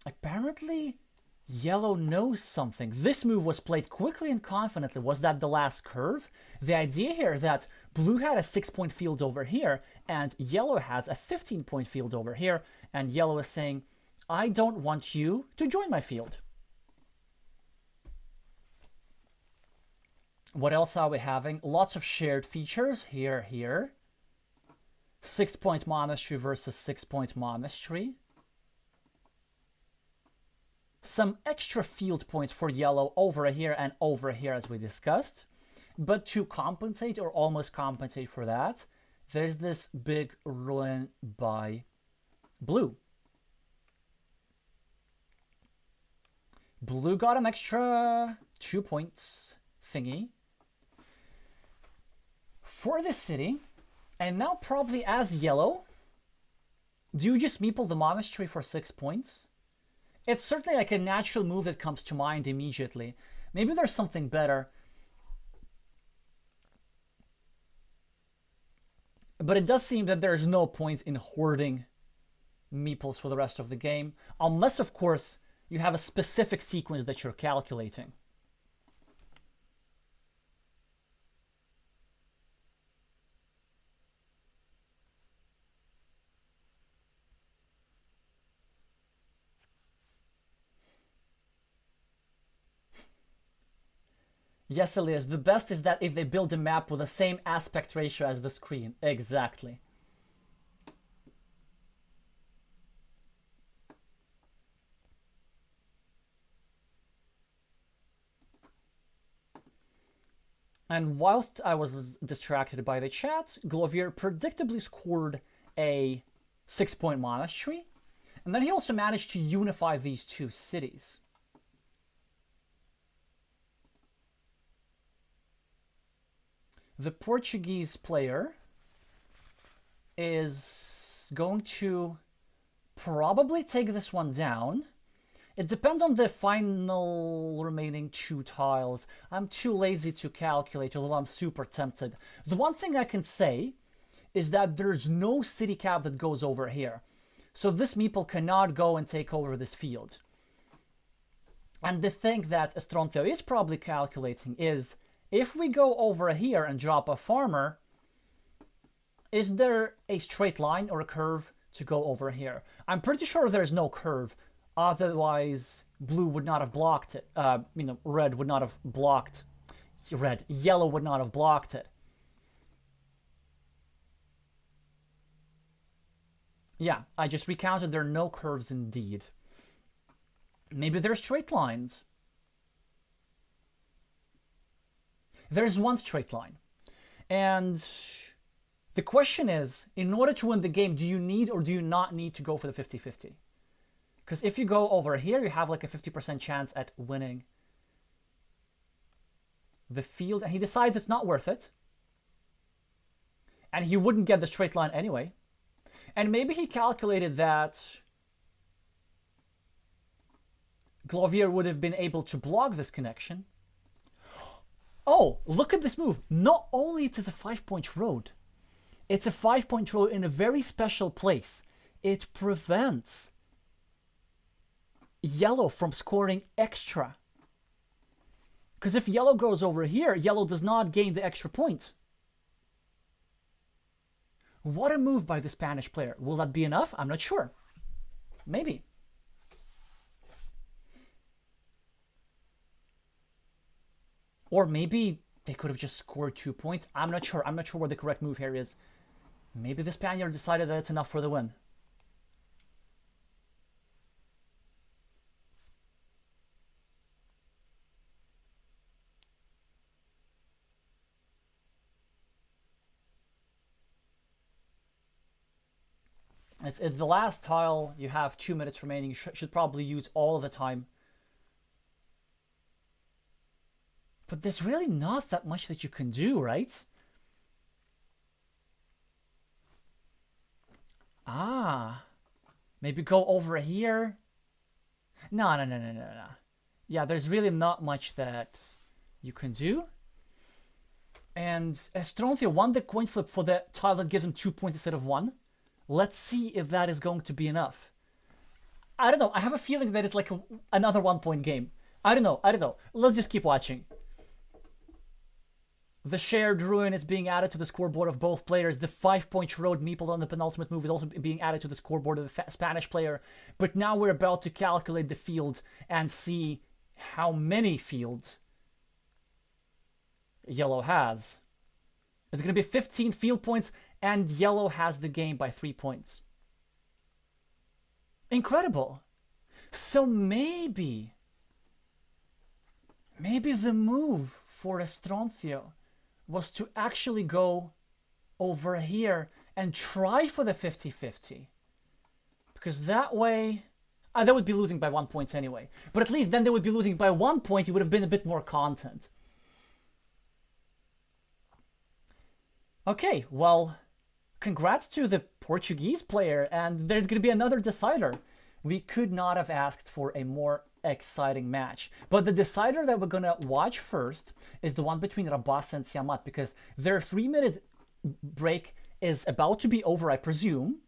Speaker 1: Apparently, yellow knows something. This move was played quickly and confidently. Was that the last curve? The idea here that blue had a 6-point field over here, and yellow has a 15-point field over here, and yellow is saying, I don't want you to join my field. What else are we having? Lots of shared features here. 6-point monastery versus 6-point monastery. Some extra field points for yellow over here and over here as we discussed. But to compensate or almost compensate for that, there's this big ruin by blue. Blue got an extra 2 points thingy for the city, and now probably as yellow, do you just meeple the monastery for 6 points? It's certainly like a natural move that comes to mind immediately. Maybe there's something better. But it does seem that there's no point in hoarding meeples for the rest of the game, unless, of course, you have a specific sequence that you're calculating. Yes, Elias, the best is that if they build a map with the same aspect ratio as the screen. Exactly. And whilst I was distracted by the chat, Glovier predictably scored a 6-point monastery. And then he also managed to unify these two cities. The Portuguese player is going to probably take this one down. It depends on the final remaining 2 tiles. I'm too lazy to calculate, although I'm super tempted. The one thing I can say is that there's no city cap that goes over here. So this meeple cannot go and take over this field. And the thing that Estronthio is probably calculating is, if we go over here and drop a farmer, is there a straight line or a curve to go over here? I'm pretty sure there's no curve. Otherwise, blue would not have blocked it. Red would not have blocked. Yellow would not have blocked it. Yeah, I just recounted there are no curves indeed. Maybe they're straight lines. There's one straight line. And the question is, in order to win the game, do you need or do you not need to go for the 50-50? Because if you go over here, you have like a 50% chance at winning the field. And he decides it's not worth it. And he wouldn't get the straight line anyway. And maybe he calculated that Glovier would have been able to block this connection. Oh, look at this move. Not only it is a 5-point road, it's a 5-point road in a very special place. It prevents yellow from scoring extra. Because if yellow goes over here, yellow does not gain the extra point. What a move by the Spanish player. Will that be enough? I'm not sure. Maybe. Or maybe they could have just scored 2 points. I'm not sure. I'm not sure what the correct move here is. Maybe the Spaniard decided that it's enough for the win. It's the last tile. You have 2 minutes remaining. You should probably use all of the time. But there's really not that much that you can do, right? Ah. Maybe go over here. No. Yeah, there's really not much that you can do. And Estronthio won the coin flip for the tile that gives him 2 points instead of 1. Let's see if that is going to be enough. I don't know. I have a feeling that it's like another 1-point game. I don't know. Let's just keep watching. The shared ruin is being added to the scoreboard of both players. The 5-point road meeple on the penultimate move is also being added to the scoreboard of the Spanish player. But now we're about to calculate the fields and see how many fields yellow has. It's going to be 15 field points, and yellow has the game by 3 points. Incredible. So maybe the move for Estronthio was to actually go over here and try for the 50-50. Because that way, they would be losing by 1 point anyway. But at least then they would be losing by 1 point. It would have been a bit more content. Okay, well, congrats to the Portuguese player. And there's going to be another decider. We could not have asked for a more exciting match. But the decider that we're going to watch first is the one between Rabas and Siamat, because their 3-minute break is about to be over, I presume.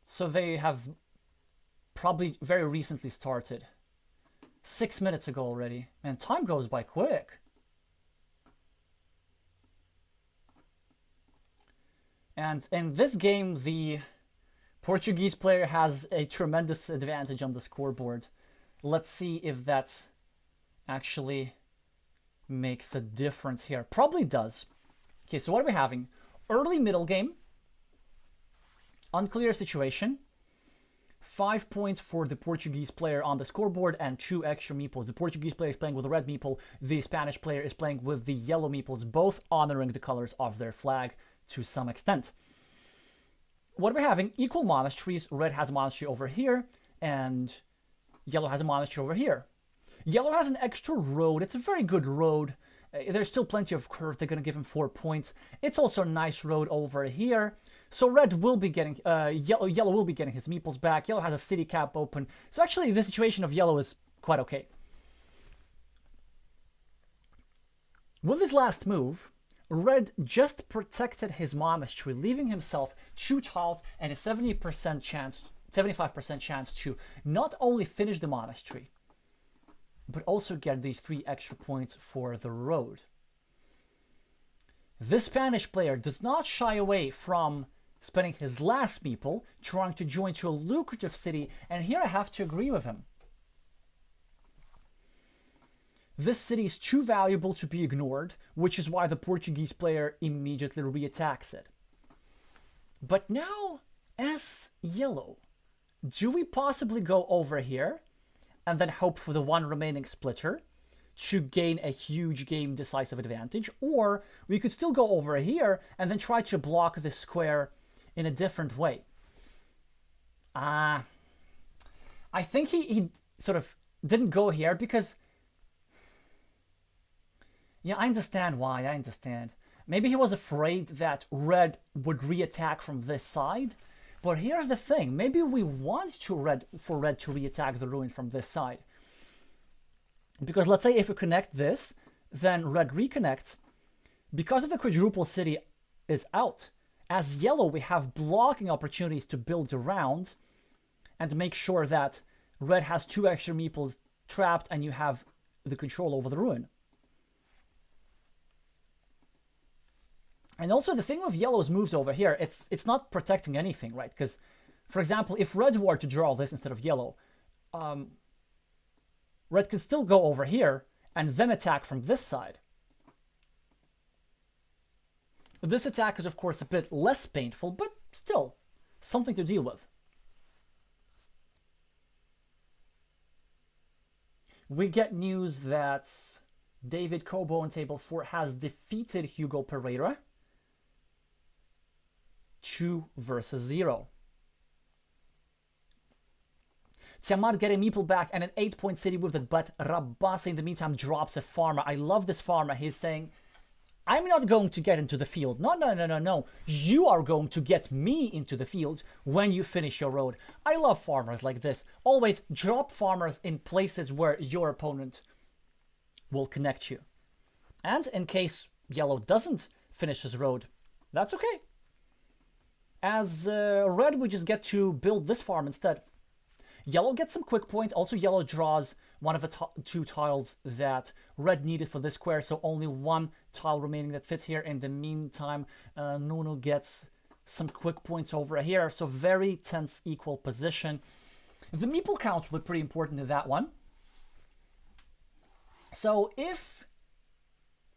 Speaker 1: So they have probably very recently started. 6 minutes ago already. And time goes by quick. And in this game, the Portuguese player has a tremendous advantage on the scoreboard. Let's see if that actually makes a difference here. Probably does. Okay, so what are we having? Early middle game. Unclear situation. 5 points for the Portuguese player on the scoreboard and 2 extra meeples. The Portuguese player is playing with the red meeple. The Spanish player is playing with the yellow meeples, both honoring the colors of their flag to some extent. What are we having? Equal monasteries. Red has a monastery over here, and yellow has a monastery over here. Yellow has an extra road. It's a very good road. There's still plenty of curve. They're going to give him 4 points. It's also a nice road over here. So red will be getting, yellow will be getting his meeples back. Yellow has a city cap open. So actually the situation of yellow is quite okay. With his last move, red just protected his monastery, leaving himself 2 tiles and a 75% chance to not only finish the monastery, but also get these 3 extra points for the road. This Spanish player does not shy away from spending his last meeple trying to join to a lucrative city, and here I have to agree with him. This city is too valuable to be ignored, which is why the Portuguese player immediately reattacks it. But now, as yellow, do we possibly go over here and then hope for the 1 remaining splitter to gain a huge game decisive advantage? Or we could still go over here and then try to block this square in a different way. I think he sort of didn't go here because, yeah, I understand why, I understand. Maybe he was afraid that red would reattack from this side. But here's the thing, maybe we want for red to reattack the ruin from this side. Because let's say if we connect this, then red reconnects. Because of the quadruple city is out, as yellow we have blocking opportunities to build around and make sure that red has 2 extra meeples trapped and you have the control over the ruin. And also the thing with yellow's moves over here, it's not protecting anything, right? Because, for example, if red were to draw this instead of yellow, red can still go over here and then attack from this side. This attack is, of course, a bit less painful, but still something to deal with. We get news that David Cobo in Table 4 has defeated Hugo Pereira. 2 versus 0. Tiamat get a meeple back and an 8-point city with it, but Rabasa in the meantime drops a farmer. I love this farmer. He's saying, I'm not going to get into the field. No. You are going to get me into the field when you finish your road. I love farmers like this. Always drop farmers in places where your opponent will connect you. And in case yellow doesn't finish his road, that's okay. As red, we just get to build this farm instead. Yellow gets some quick points. Also, yellow draws one of the 2 tiles that red needed for this square, so only 1 tile remaining that fits here. In the meantime, Nuno gets some quick points over here, so very tense equal position. The meeple count was pretty important in that one. So if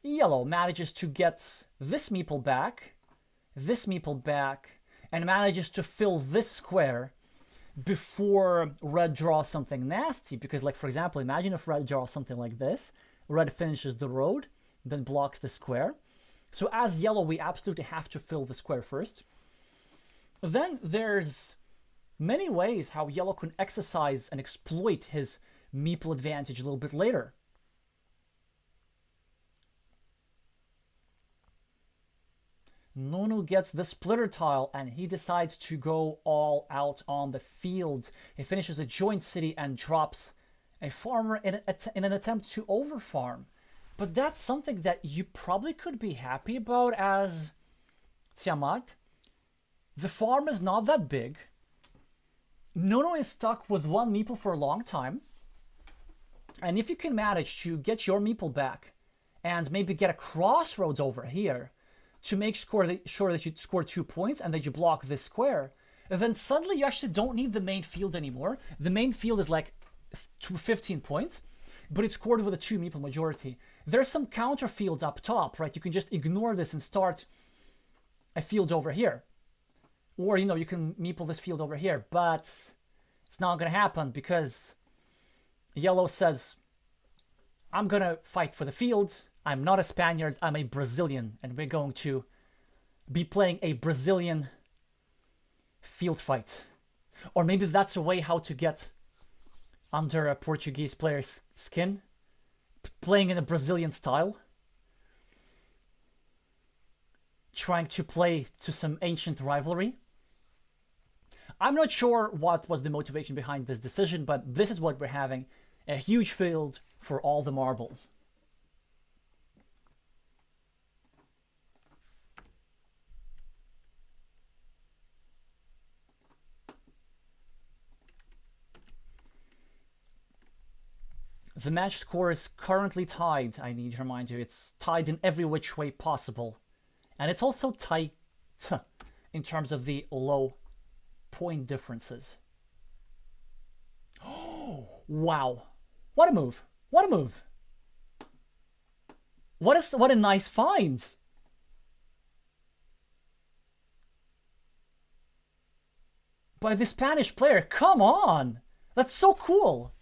Speaker 1: yellow manages to get this meeple back, and manages to fill this square before red draws something nasty, because, like, for example, imagine if red draws something like this, red finishes the road, then blocks the square. So as yellow, we absolutely have to fill the square first. Then there's many ways how yellow can exercise and exploit his meeple advantage a little bit later. Nuno gets the splitter tile and he decides to go all out on the field. He finishes a joint city and drops a farmer in an attempt to overfarm. But that's something that you probably could be happy about as Tiamat. The farm is not that big. Nuno is stuck with 1 meeple for a long time. And if you can manage to get your meeple back and maybe get a crossroads over here, to make sure that you score 2 points and that you block this square, then suddenly you actually don't need the main field anymore. The main field is like 15 points, but it's scored with a 2 meeple majority. There's some counter fields up top, right? You can just ignore this and start a field over here. Or, you know, you can meeple this field over here, but it's not going to happen because yellow says, I'm going to fight for the field. I'm not a Spaniard, I'm a Brazilian, and we're going to be playing a Brazilian field fight. Or maybe that's a way how to get under a Portuguese player's skin, playing in a Brazilian style, trying to play to some ancient rivalry. I'm not sure what was the motivation behind this decision, but this is what we're having. A huge field for all the marbles. The match score is currently tied, I need to remind you. It's tied in every which way possible. And it's also tight in terms of the low point differences. Oh, wow. What a move. What a move. What a nice find. By the Spanish player. Come on. That's so cool.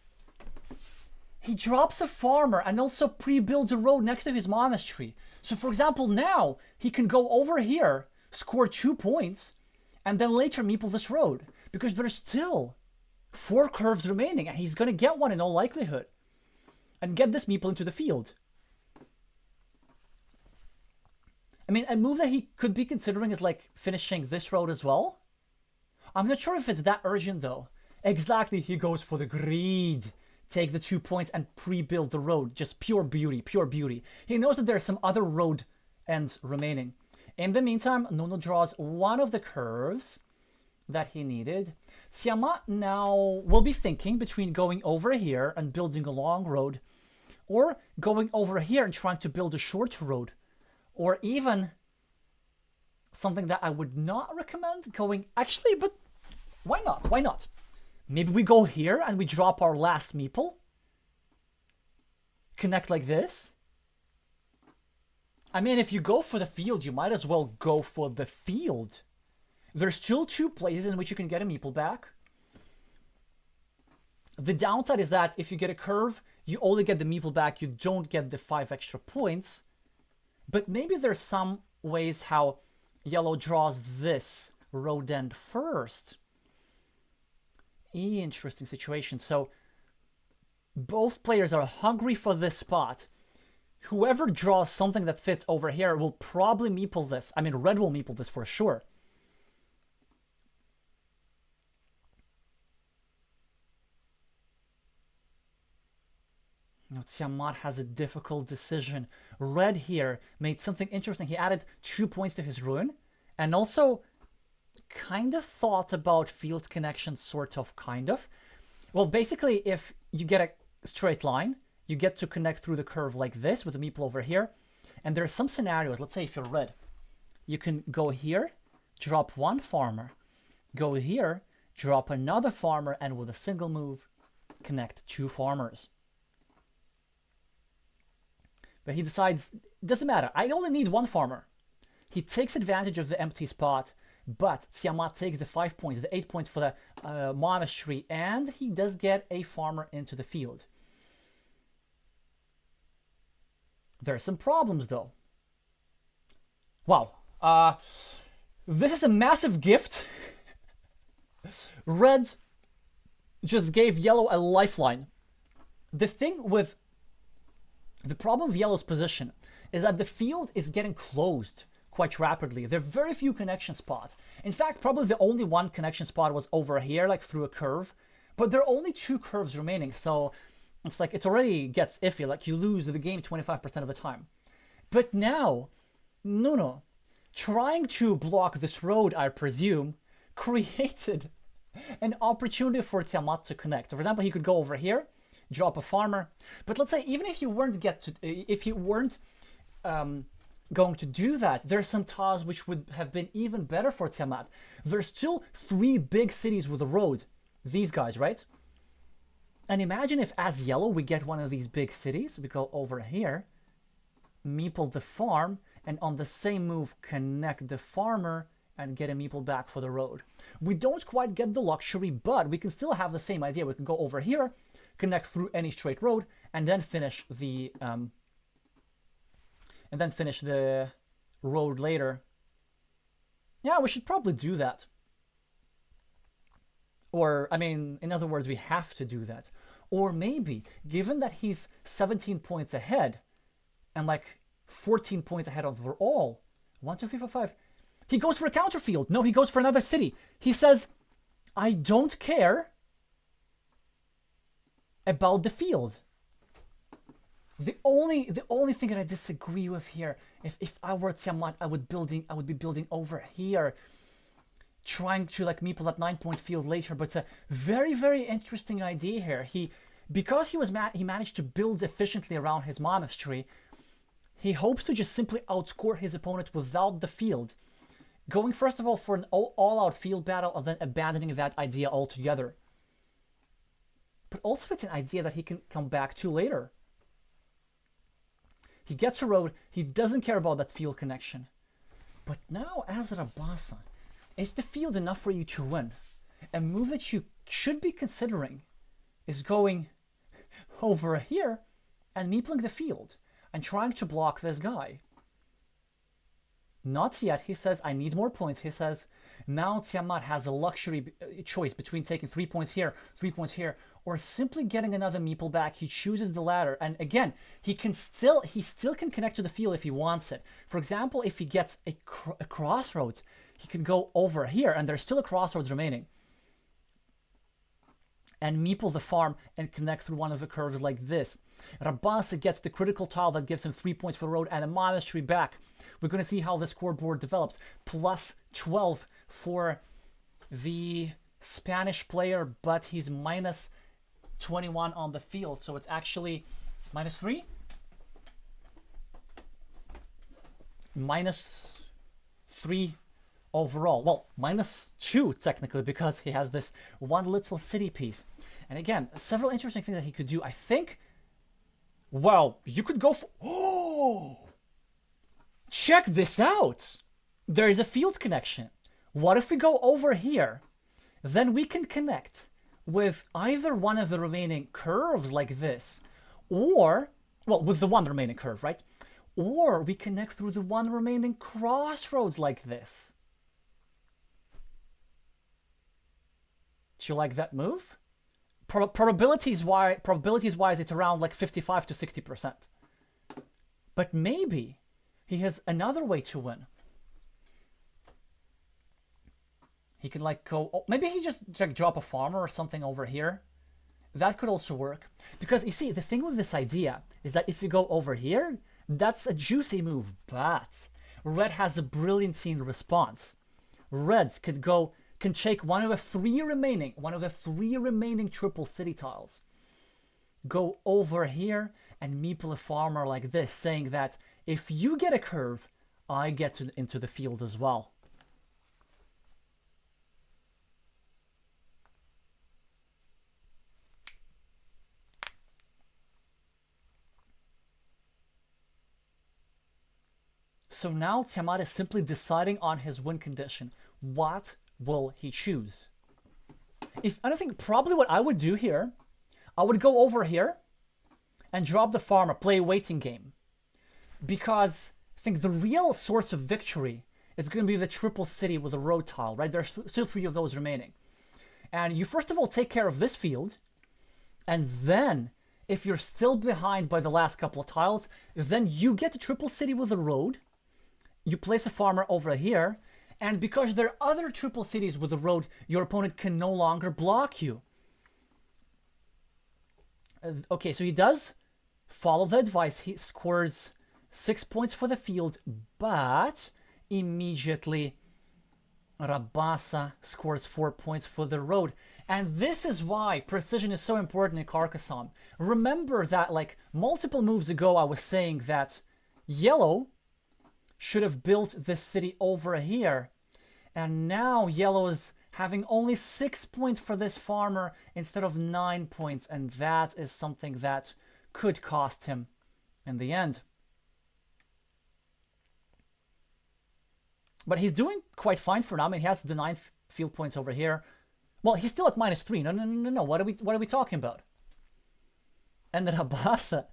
Speaker 1: He drops a farmer and also pre-builds a road next to his monastery. So for example, now he can go over here, score 2 points, and then later meeple this road. Because there's still 4 curves remaining, and he's going to get one in all likelihood. And get this meeple into the field. I mean, a move that he could be considering is like finishing this road as well. I'm not sure if it's that urgent though. Exactly, he goes for the greed. Take the 2 points and pre-build the road. Just pure beauty, pure beauty. He knows that there's some other road ends remaining. In the meantime, Nuno draws one of the curves that he needed. Tiamat now will be thinking between going over here and building a long road, or going over here and trying to build a short road, or even something that I would not recommend going... Actually, but why not? Why not? Maybe we go here and we drop our last meeple. Connect like this. I mean, if you go for the field, you might as well go for the field. There's still 2 places in which you can get a meeple back. The downside is that if you get a curve, you only get the meeple back. You don't get the 5 extra points. But maybe there's some ways how yellow draws this road end first. Interesting situation. So both players are hungry for this spot. Whoever draws something that fits over here will probably meeple this. I mean, red will meeple this for sure. Now, Tiamat has a difficult decision. Red here made something interesting. He added 2 points to his ruin, and also kind of thought about field connection, sort of, kind of. Well, basically, if you get a straight line, you get to connect through the curve like this with the meeple over here. And there are some scenarios. Let's say if you're red, you can go here, drop 1 farmer, go here, drop another farmer, and with a single move, connect 2 farmers. But he decides, doesn't matter, I only need 1 farmer. He takes advantage of the empty spot, but Tiamat takes the 5 points, the 8 points for the monastery, and he does get a farmer into the field. There are some problems, though. Wow. This is a massive gift. Red just gave yellow a lifeline. The problem with yellow's position is that the field is getting closed quite rapidly. There are very few connection spots. In fact, probably the only one connection spot was over here, like through a curve. But there are only 2 curves remaining, so it's like it already gets iffy. Like you lose the game 25% of the time. But now, Nuno, trying to block this road, I presume, created an opportunity for Tiamat to connect. So for example, he could go over here, drop a farmer. But let's say even if you weren't going to do that, there's some tiles which would have been even better for Tiamat. There's still 3 big cities with a road. These guys, right? And imagine if, as yellow, we get one of these big cities. We go over here, meeple the farm, and on the same move, connect the farmer and get a meeple back for the road. We don't quite get the luxury, but we can still have the same idea. We can go over here, connect through any straight road, and then finish the road later. Yeah, we should probably do that. Or, I mean, in other words, we have to do that. Or maybe, given that he's 17 points ahead, and like 14 points ahead overall, 1, 2, 3, 4, 5, he goes for a counter field. No, he goes for another city. He says, I don't care about the field. The only thing that I disagree with here, if I were Tiamat, I would be building over here, trying to like meeple that 9-point field later. But it's a very, very interesting idea here. Because he managed to build efficiently around his monastery, he hopes to just simply outscore his opponent without the field, going first of all for an all-out field battle and then abandoning that idea altogether. But also it's an idea that he can come back to later. He gets a road, he doesn't care about that field connection. But now as Rabassa, is the field enough for you to win? A move that you should be considering is going over here and meepling the field and trying to block this guy. Not yet. He says, I need more points. He says, now Tiamat has a luxury choice between taking 3 points here, 3 points here, or simply getting another meeple back. He chooses the latter. And again, he still can connect to the field if he wants it. For example, if he gets a crossroads, he can go over here, and there's still a crossroads remaining, and meeple the farm and connect through one of the curves like this. Rabassa gets the critical tile that gives him 3 points for the road and a monastery back. We're going to see how the scoreboard develops. Plus 12 for the Spanish player, but he's minus 21 on the field. So it's actually minus 3? Minus 3 overall. Well, minus 2 technically, because he has this one little city piece. And again, several interesting things that he could do. I think, well, you could go for... Oh! Check this out! There is a field connection. What if we go over here? Then we can connect with either one of the remaining curves like this, or, well, with the one remaining curve, right? Or we connect through the one remaining crossroads like this. Do you like that move? Probabilities-wise, it's around like 55 to 60%. But maybe he has another way to win. He can like go... Oh, maybe he just like drop a farmer or something over here. That could also work. Because you see, the thing with this idea is that if you go over here, that's a juicy move. But red has a brilliantine response. Red can take one of the three remaining triple city tiles, go over here and meeple a farmer like this, saying that if you get a curve, I get into the field as well. So now Tiamat is simply deciding on his win condition. What will he choose? If anything, probably what I would do here, I would go over here and drop the farmer, play a waiting game. Because I think the real source of victory is going to be the triple city with a road tile, right? There's still 3 of those remaining. And you first of all take care of this field, and then if you're still behind by the last couple of tiles, then you get a triple city with a road, you place a farmer over here, and because there are other triple cities with a road, your opponent can no longer block you. Okay, so he does follow the advice. He scores 6 points for the field, but immediately Rabassa scores 4 points for the road. And this is why precision is so important in Carcassonne. Remember that like multiple moves ago I was saying that yellow should have built this city over here. And now yellow is having only 6 points for this farmer instead of 9 points. And that is something that could cost him in the end. But he's doing quite fine for now. I mean, he has the 9 field points over here. Well, he's still at -3. No. What are we talking about? And then Abasa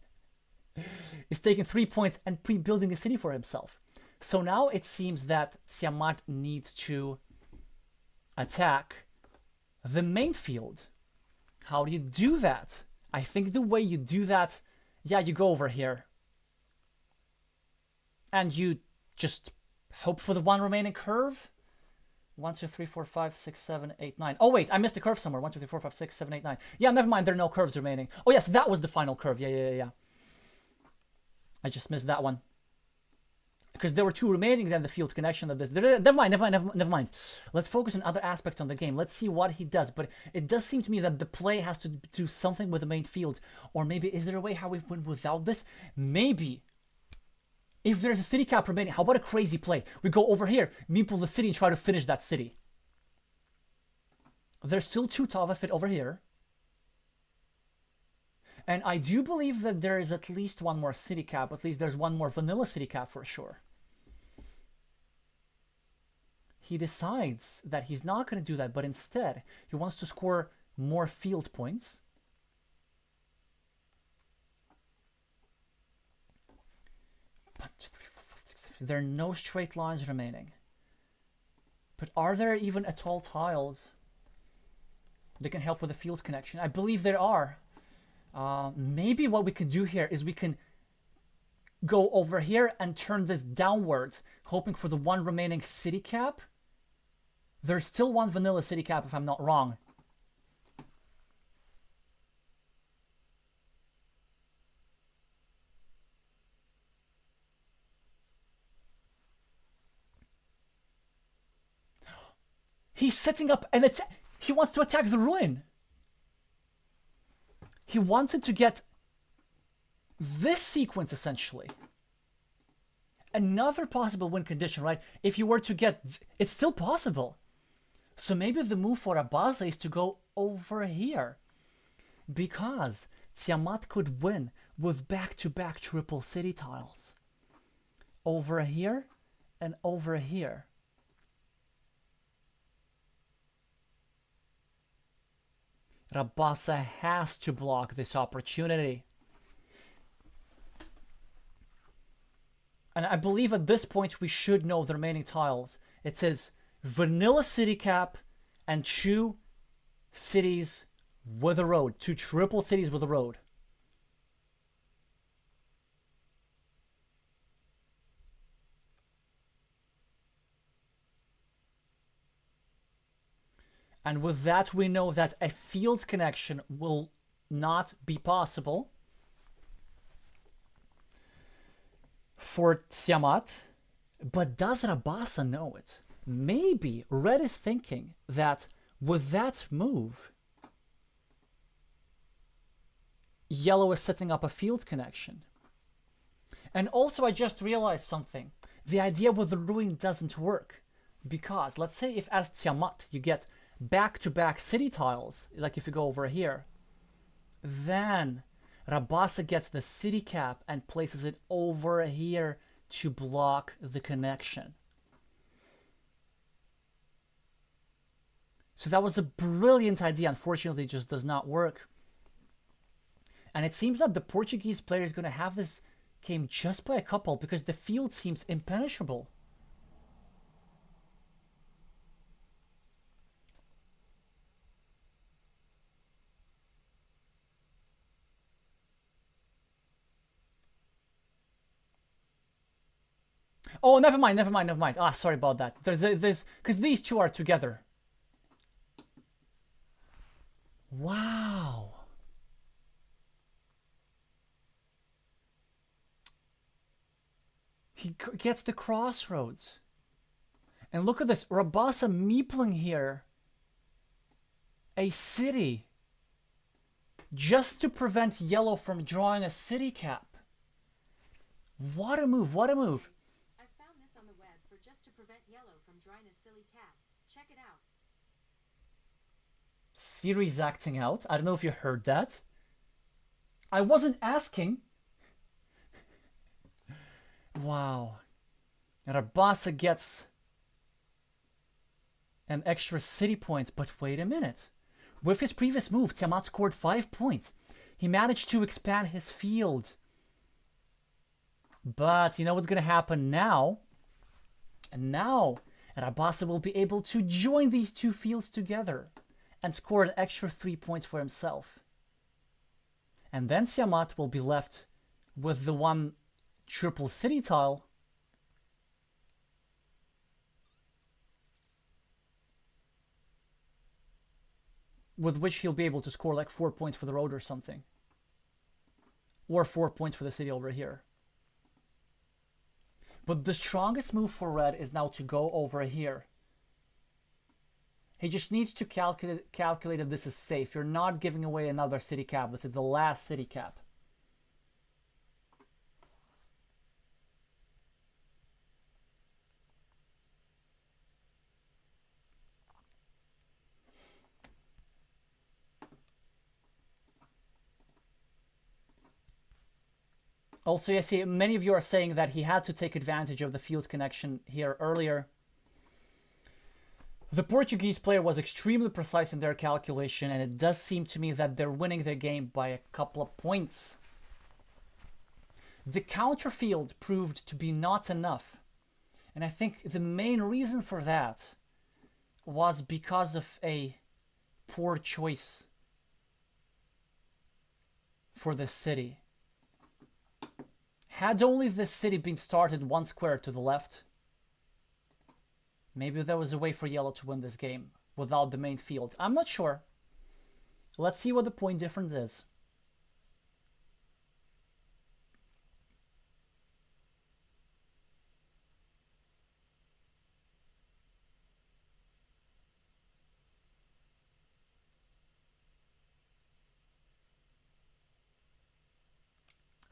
Speaker 1: is taking 3 points and pre-building a city for himself. So now it seems that Tiamat needs to attack the main field. How do you do that? I think the way you do that, yeah, you go over here. And you just hope for the one remaining curve. 1, 2, 3, 4, 5, 6, 7, 8, 9. Oh, wait, I missed a curve somewhere. 1, 2, 3, 4, 5, 6, 7, 8, 9. Yeah, never mind. There are no curves remaining. Oh, yes, that was the final curve. Yeah. I just missed that one. Because there were 2 remaining, then the field connection of this. Never mind. Let's focus on other aspects on the game. Let's see what he does. But it does seem to me that the play has to do something with the main field. Or maybe, is there a way how we win without this? Maybe. If there's a city cap remaining, how about a crazy play? We go over here, meeple the city and try to finish that city. There's still 2 Tava fit over here. And I do believe that there is at least 1 more city cap. At least there's 1 more vanilla city cap for sure. He decides that he's not going to do that, but instead he wants to score more field points. There are no straight lines remaining. But are there even at all tiles that can help with the fields connection? I believe there are. Maybe what we can do here is we can go over here and turn this downwards, hoping for the 1 remaining city cap. There's still 1 vanilla city cap if I'm not wrong. He's setting up an attack. He wants to attack the ruin. He wanted to get this sequence, essentially. Another possible win condition, right? If you were to get... It's still possible. So maybe the move for Abasa is to go over here. Because Tiamat could win with back-to-back triple city tiles. Over here and over here. Rabasa has to block this opportunity. And I believe at this point we should know the remaining tiles. It says vanilla city cap and 2 cities with a road. 2 triple cities with a road. And with that, we know that a field connection will not be possible for Tiamat. But does Rabasa know it? Maybe Red is thinking that with that move, Yellow is setting up a field connection. And also, I just realized something. The idea with the ruin doesn't work. Because, let's say if as Tiamat you get back-to-back city tiles, like if you go over here, then Rabasa gets the city cap and places it over here to block the connection. So that was a brilliant idea. Unfortunately, it just does not work. And it seems that the Portuguese player is going to have this game just by a couple because the field seems impenetrable. Oh, never mind. Ah, sorry about that. There's because these 2 are together. Wow. He gets the crossroads. And look at this. Rabasa meepling here a city just to prevent Yellow from drawing a city cap. What a move. What a move.
Speaker 2: I found
Speaker 1: Siri's acting out. I don't know if you heard that. I wasn't asking. Wow. Rabasa gets an extra city point, but wait a minute. With his previous move, Tiamat scored 5 points. He managed to expand his field. But you know what's going to happen now? And now Rabasa will be able to join these two fields together and score an extra 3 points for himself. And then Tiamat will be left with the one triple city tile. With which he'll be able to score like 4 points for the road or something. Or 4 points for the city over here. But the strongest move for red is now to go over here. He just needs to calculate if this is safe. You're not giving away another city cap. This is the last city cap. Also, I see many of you are saying that he had to take advantage of the field connection here earlier. The Portuguese player was extremely precise in their calculation, and it does seem to me that they're winning their game by a couple of points. The counter field proved to be not enough, and I think the main reason for that was because of a poor choice for the city. Had only this city been started one square to the left, maybe there was a way for yellow to win this game without the main field. I'm not sure. Let's see what the point difference is.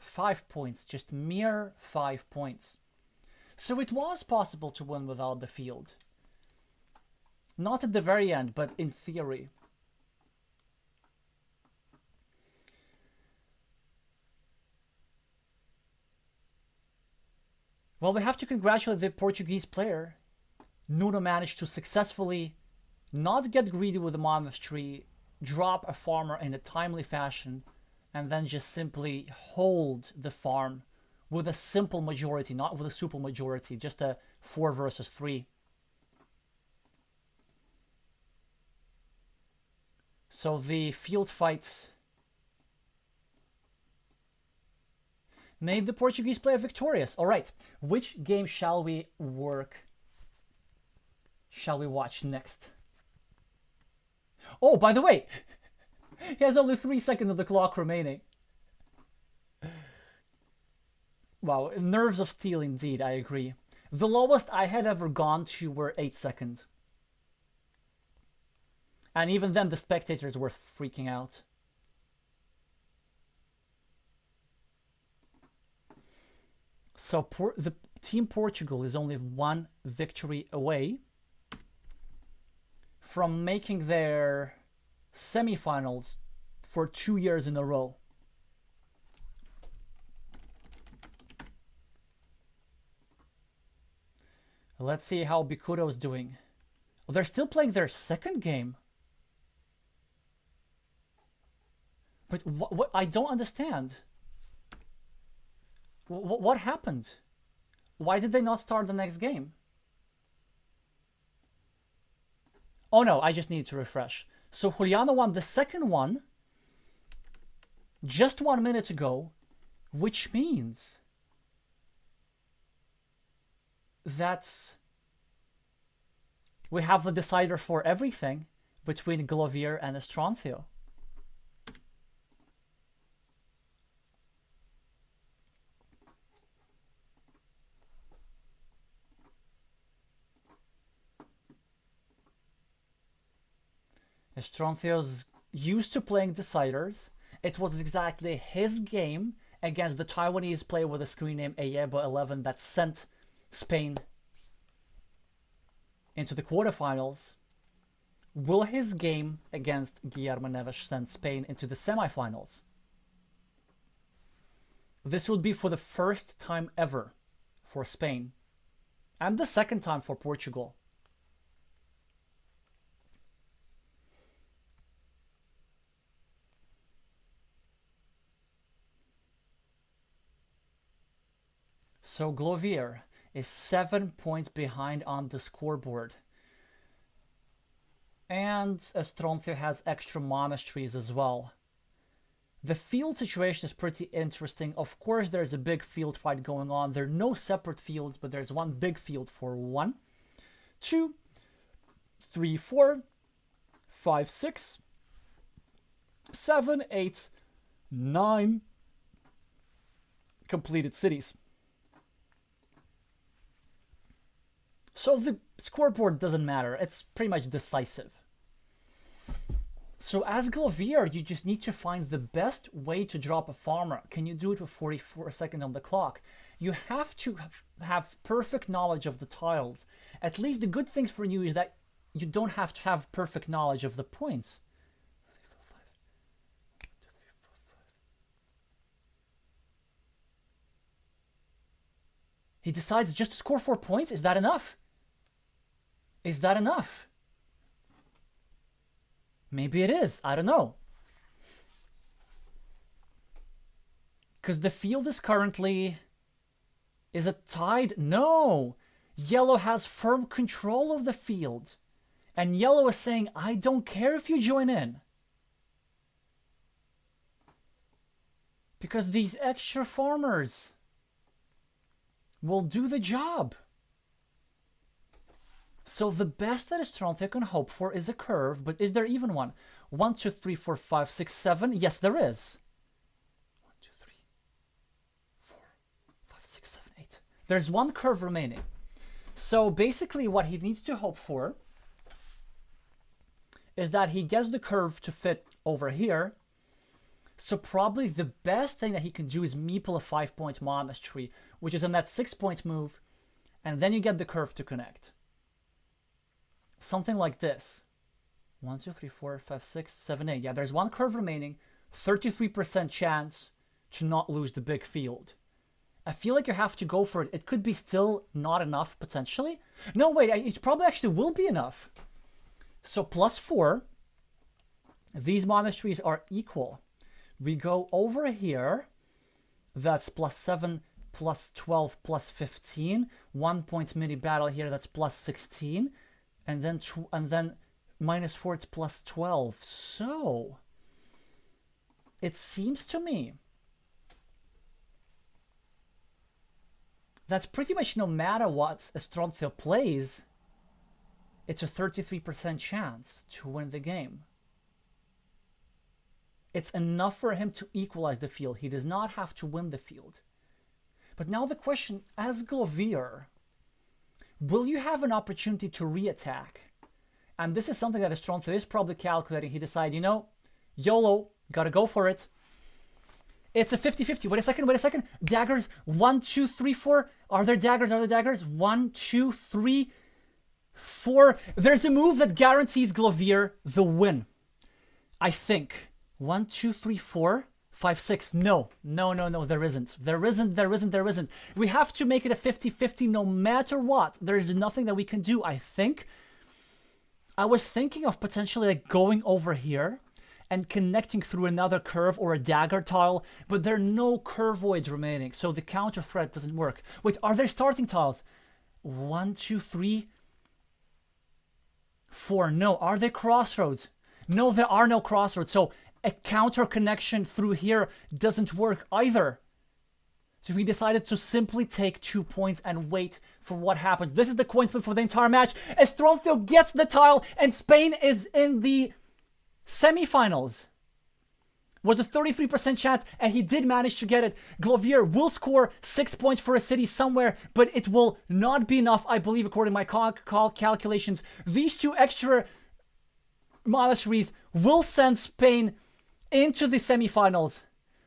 Speaker 1: £5, just mere 5 points. So it was possible to win without the field. Not at the very end, but in theory. Well, we have to congratulate the Portuguese player. Nuno managed to successfully not get greedy with the mammoth tree, drop a farmer in a timely fashion, and then just simply hold the farm with a simple majority, not with a super majority, just a 4 versus 3. So the field fight made the Portuguese player victorious. All right, which game shall we watch next? Oh, by the way, he has only 3 seconds of the clock remaining. Wow, nerves of steel indeed, I agree. The lowest I had ever gone to were 8 seconds. And even then the spectators were freaking out. So the Team Portugal is only 1 victory away from making their semifinals for 2 years in a row. Let's see how Bikudo is doing. Oh, they're still playing their second game. But what I don't understand. What happened? Why did they not start the next game? Oh no, I just need to refresh. So Juliano won the second one just 1 minute ago, which means that we have the decider for everything between Glovier and Estrancio. Estrancio's used to playing deciders. It was exactly his game against the Taiwanese player with a screen name Ayebo11 that sent Spain into the quarterfinals. will his game against Guillermo Neves send Spain into the semifinals? This would be for the first time ever for Spain, and the second time for Portugal. So Glovier is 7 points behind on the scoreboard. And Estroncio has extra monasteries as well. The field situation is pretty interesting. Of course, there's a big field fight going on. There are no separate fields, but there's one big field for 1, 2, 3, 4, 5, 6, 7, 8, 9 completed cities. So the scoreboard doesn't matter. It's pretty much decisive. So as Glovier, you just need to find the best way to drop a farmer. Can you do it with 44 seconds on the clock? You have to have perfect knowledge of the tiles. At least the good things for you is that you don't have to have perfect knowledge of the points. He decides just to score 4 points? Is that enough? Is that enough? Maybe it is. I don't know. Because the field is currently... Is it tied? No! Yellow has firm control of the field. And Yellow is saying, I don't care if you join in. Because these extra farmers will do the job. So the best that Estroncio can hope for is a curve, but is there even one? 1, 2, 3, 4, 5, 6, 7. Yes, there is. 1, 2, 3, 4, 5, 6, 7, 8. There's one curve remaining. So basically what he needs to hope for is that he gets the curve to fit over here. So probably the best thing that he can do is meeple a 5-point monastery, which is on that 6-point move, and then you get the curve to connect. Something like this. 1, 2, 3, 4, 5, 6, 7, 8. Yeah, there's one curve remaining. 33% chance to not lose the big field. I feel like you have to go for it. It could be still not enough, potentially. No, wait. It probably actually will be enough. So +4. These monasteries are equal. We go over here. That's +7, +12, +15. 1 point mini battle here. That's +16. And then -4, it's +12. So it seems to me that's pretty much no matter what Estroncio plays, it's a 33% chance to win the game. It's enough for him to equalize the field. He does not have to win the field. But now the question, as Glovier, will you have an opportunity to re-attack? And this is something that Estroncio is probably calculating. He decided, you know, YOLO, gotta go for it. It's a 50-50. Wait a second. Daggers, 1, 2, 3, 4. Are there daggers? 1, 2, 3, 4. There's a move that guarantees Glovier the win. I think. 1, 2, 3, 4, 5, 6. No, there isn't. There isn't. We have to make it a 50-50 no matter what. There's nothing that we can do, I think. I was thinking of potentially like going over here and connecting through another curve or a dagger tile, but there are no curvoids remaining, so the counter threat doesn't work. Wait, are there starting tiles? 1, 2, 3, 4. No. Are there crossroads? No, there are no crossroads, so a counter connection through here doesn't work either. So he decided to simply take 2 points and wait for what happens. This is the coin flip for the entire match. Estroncio gets the tile and Spain is in the semifinals. Was a 33% chance and he did manage to get it. Glovier will score 6 points for a city somewhere, but it will not be enough, I believe, according to my calculations. These 2 extra monasteries will send Spain into the semifinals.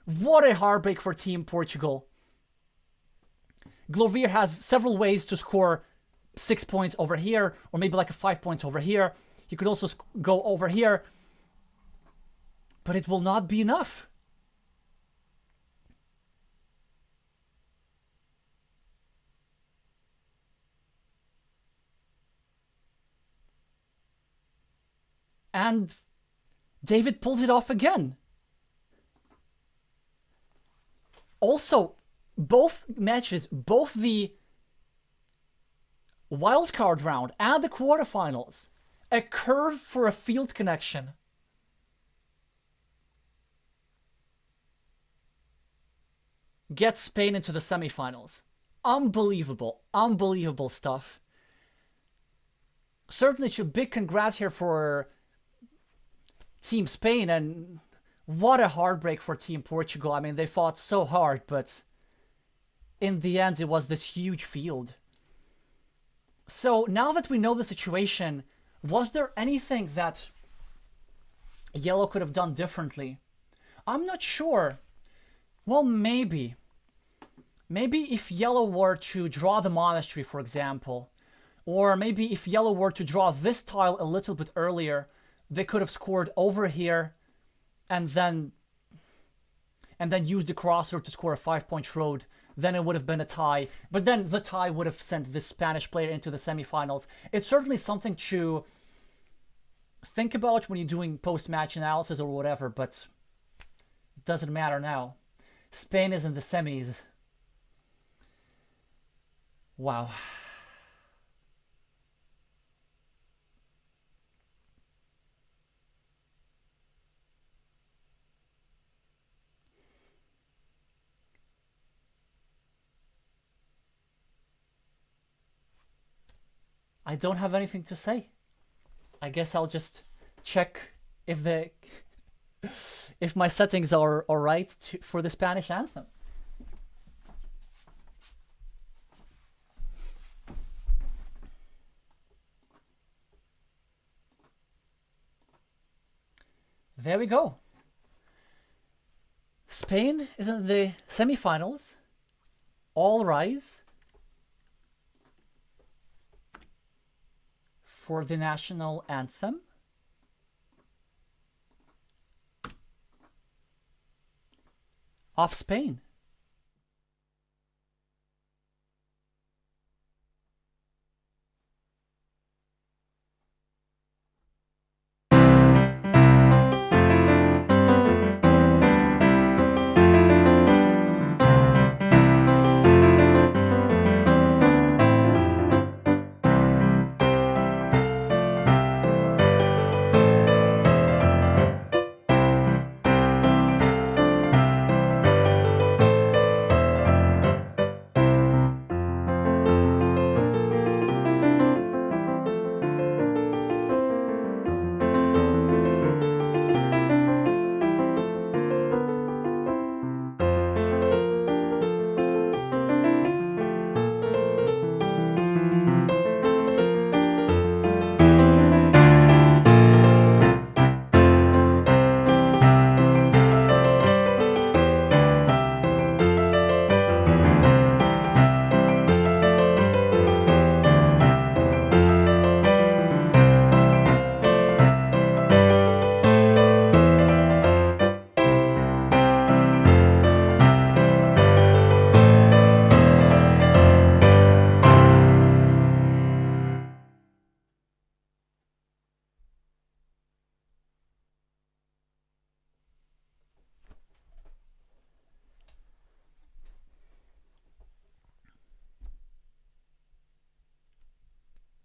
Speaker 1: What a heartbreak for Team Portugal. Glovier has several ways to score 6 points over here, or maybe like a 5 points over here. He could also go over here, but it will not be enough. And David pulls it off again. Also, both matches, both the wildcard round and the quarterfinals, a curve for a field connection. Get Spain into the semifinals. Unbelievable, unbelievable stuff. Certainly, big congrats here for Team Spain, and what a heartbreak for Team Portugal. I mean, they fought so hard, but in the end, it was this huge field. So now that we know the situation, was there anything that Yellow could have done differently? I'm not sure. Well, maybe. Maybe if Yellow were to draw the monastery, for example, or maybe if Yellow were to draw this tile a little bit earlier, they could have scored over here and then use the crossroad to score a 5-point road. Then it would have been a tie. But then the tie would have sent this Spanish player into the semifinals. It's certainly something to think about when you're doing post-match analysis or whatever, but it doesn't matter now. Spain is in the semis. Wow. I don't have anything to say. I guess I'll just check if my settings are alright for the Spanish anthem. There we go. Spain is in the semifinals. All rise for the national anthem. Of Spain.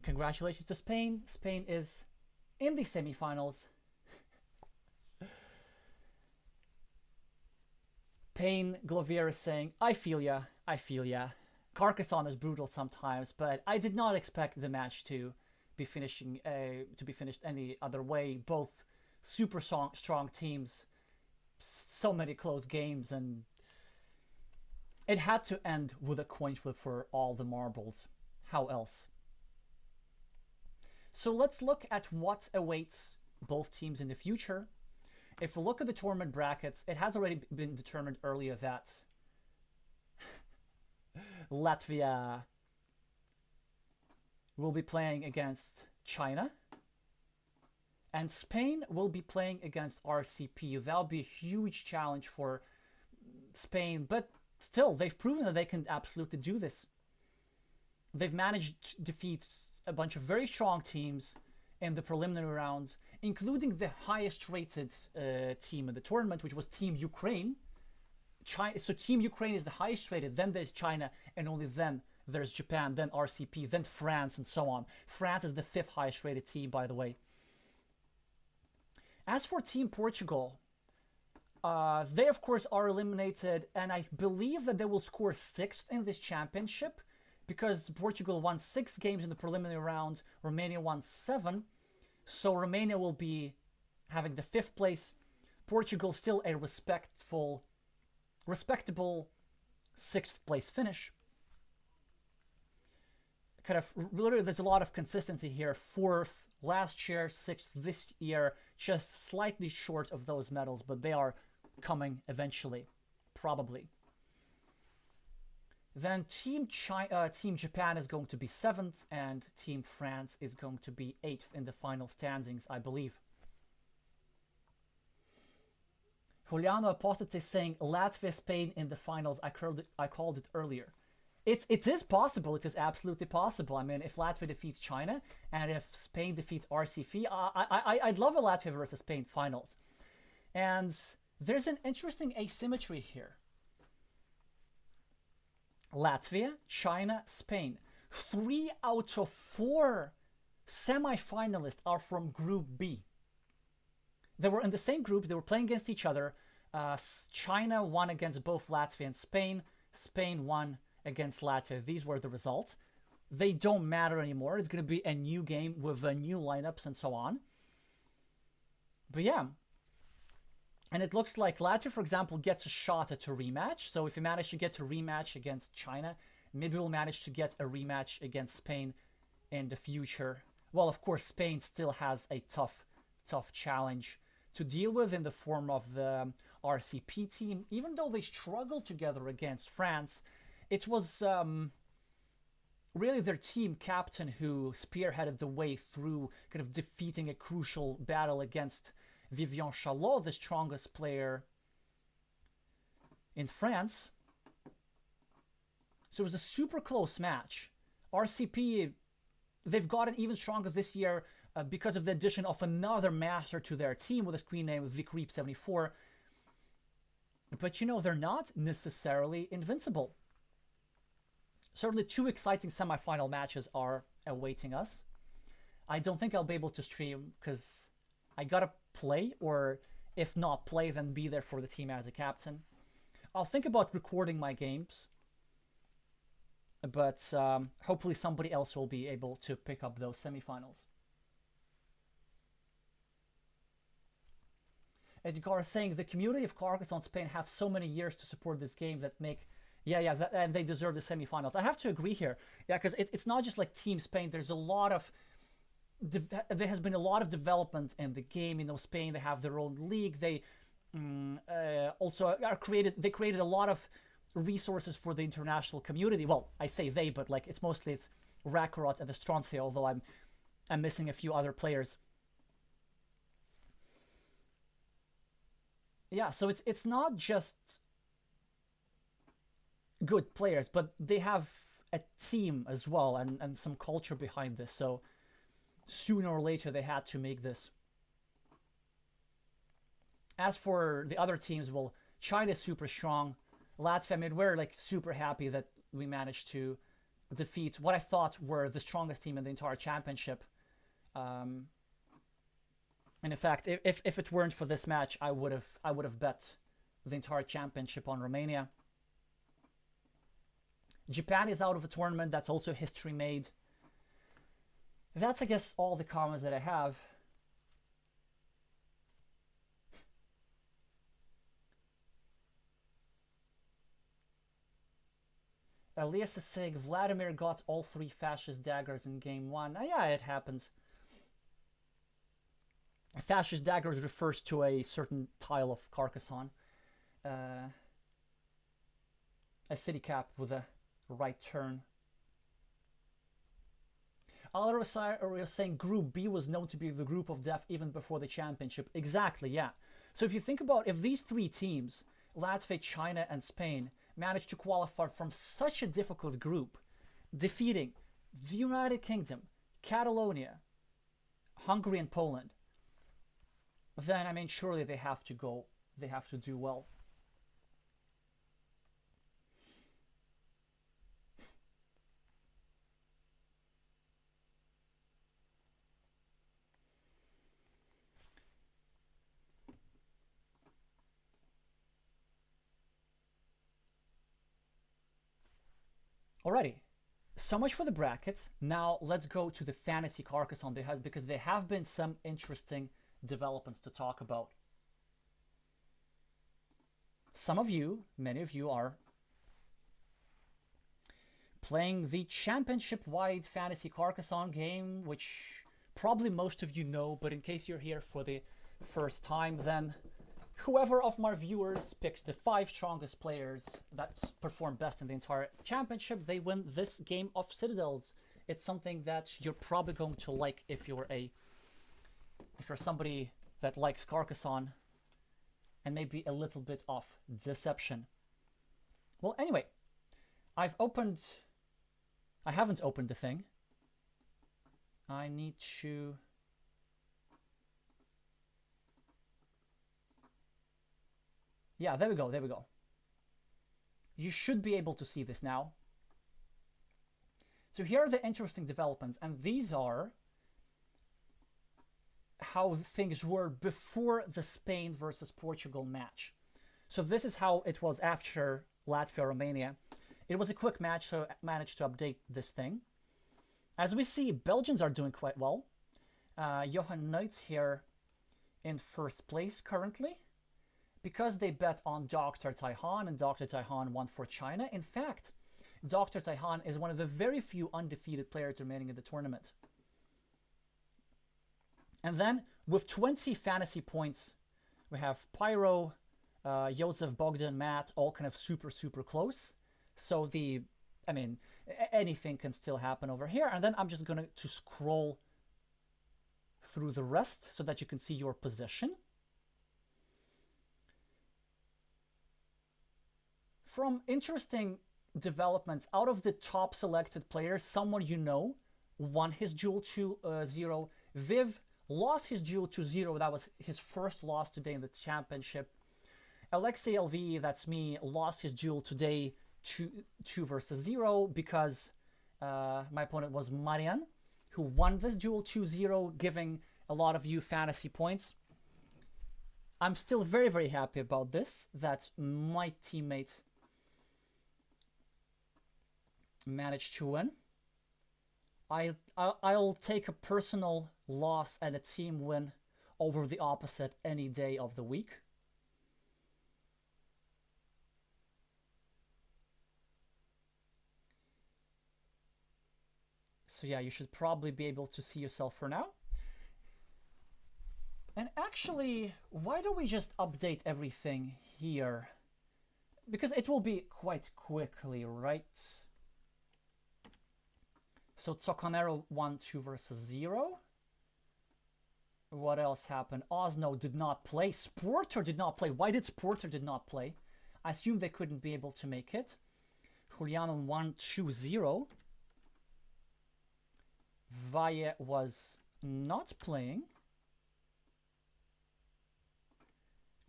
Speaker 1: Congratulations to Spain. Spain is in the semifinals. Payne Glovier is saying, I feel ya, I feel ya. Carcassonne is brutal sometimes, but I did not expect the match to be finished any other way. Both super strong teams, so many close games, and it had to end with a coin flip for all the marbles. How else? So let's look at what awaits both teams in the future. If we look at the tournament brackets, it has already been determined earlier that Latvia will be playing against China. And Spain will be playing against RCP. That'll be a huge challenge for Spain, but still, they've proven that they can absolutely do this. They've managed to defeat a bunch of very strong teams in the preliminary rounds, including the highest rated team in the tournament, which was Team Ukraine. So Team Ukraine is the highest rated, then there's China, and only then there's Japan, then RCP, then France, and so on. France is the 5th highest rated team, by the way. As for Team Portugal, they of course are eliminated, and I believe that they will score 6th in this championship because Portugal won 6 games in the preliminary round, Romania won 7, so Romania will be having the 5th place. Portugal still a respectable 6th place finish. Kind of literally, there's a lot of consistency here. 4th last year, 6th this year, just slightly short of those medals, but they are coming eventually, probably. Then Team Japan is going to be 7th, and Team France is going to be 8th in the final standings, I believe. Juliano Apostate is saying Latvia, Spain in the finals. I called it earlier. It is possible. It is absolutely possible. I mean, if Latvia defeats China and if Spain defeats RCP, I'd love a Latvia versus Spain finals. And there's an interesting asymmetry here. Latvia, China, Spain. 3 out of 4 semi-finalists are from Group B. They were in the same group. They were playing against each other. China won against both Latvia and Spain. Spain won against Latvia. These were the results. They don't matter anymore. It's going to be a new game with new lineups and so on. But yeah. And it looks like Latvia, for example, gets a shot at a rematch. So if we manage to get a rematch against China, maybe we'll manage to get a rematch against Spain in the future. Well, of course, Spain still has a tough challenge to deal with in the form of the RCP team. Even though they struggled together against France, it was really their team captain who spearheaded the way through kind of defeating a crucial battle against Vivian Chalot, the strongest player in France. So it was a super close match. RCP, they've gotten even stronger this year because of the addition of another master to their team with a screen name VicReap74. But you know, they're not necessarily invincible. Certainly 2 exciting semi-final matches are awaiting us. I don't think I'll be able to stream because I gotta play, or if not play, then be there for the team as a captain. I'll think about recording my games, but hopefully somebody else will be able to pick up those semifinals. Edgar is saying the community of Carcassonne, Spain have so many years to support this game that make and they deserve the semifinals. I have to agree here, because it's not just like Team Spain. There's a lot of there has been a lot of development in the game. You know, Spain, they have their own league. They also they created a lot of resources for the international community. Well, I say they, but like it's Rakarot and the Stronthia, although I'm missing a few other players. Yeah, so it's not just good players, but they have a team as well and some culture behind this. So sooner or later they had to make this. As for the other teams, well, China's super strong. Latvia, I mean, we're like super happy that we managed to defeat what I thought were the strongest team in the entire championship. And in fact, if it weren't for this match, I would have bet the entire championship on Romania. Japan is out of the tournament. That's also history made. That's, I guess, all the comments that I have. Elias is saying Vladimir got all 3 fascist daggers in game 1. Yeah, it happens. Fascist daggers refers to a certain tile of Carcassonne. A city cap with a right turn. Alexey is saying Group B was known to be the group of death even before the championship. Exactly, yeah. So if you think about if these three teams, Latvia, China, and Spain, managed to qualify from such a difficult group, defeating the United Kingdom, Catalonia, Hungary, and Poland, then I mean surely they have to do well. Alrighty, so much for the brackets. Now let's go to the fantasy Carcassonne because there have been some interesting developments to talk about. Many of you are playing the championship-wide fantasy Carcassonne game, which probably most of you know, but in case you're here for the first time, then whoever of my viewers picks the 5 strongest players that perform best in the entire championship, they win this game of Citadels. It's something that you're probably going to like if you're somebody that likes Carcassonne and maybe a little bit of deception. Well, anyway, I haven't opened the thing. I need to... Yeah, there we go. You should be able to see this now. So here are the interesting developments, and these are how things were before the Spain versus Portugal match. So this is how it was after Latvia-Romania. It was a quick match, so I managed to update this thing. As we see, Belgians are doing quite well. Johan Neutz here in first place currently, because they bet on Dr. Taihan, and Dr. Taihan won for China. In fact, Dr. Taihan is one of the very few undefeated players remaining in the tournament. And then, with 20 fantasy points, we have Pyro, Joseph, Bogdan, Matt, all kind of super close. So anything can still happen over here. And then I'm just going to scroll through the rest so that you can see your position. From interesting developments, out of the top selected players, someone you know won his duel 2-0. Viv lost his duel 2-0. That was his first loss today in the championship. Alexey LV, that's me, lost his duel today 2 versus 0 because my opponent was Marian, who won this duel 2-0, giving a lot of you fantasy points. I'm still very happy about this, that my teammate managed to win. I'll take a personal loss and a team win over the opposite any day of the week. So yeah, you should probably be able to see yourself for now. And actually, why don't we just update everything here? Because it will be quite quickly, right? So Zocanero won 2 versus 0. What else happened? Osno did not play. Sporter did not play. Why did Sporter did not play? I assume they couldn't be able to make it. Juliano won 2-0. Valle was not playing.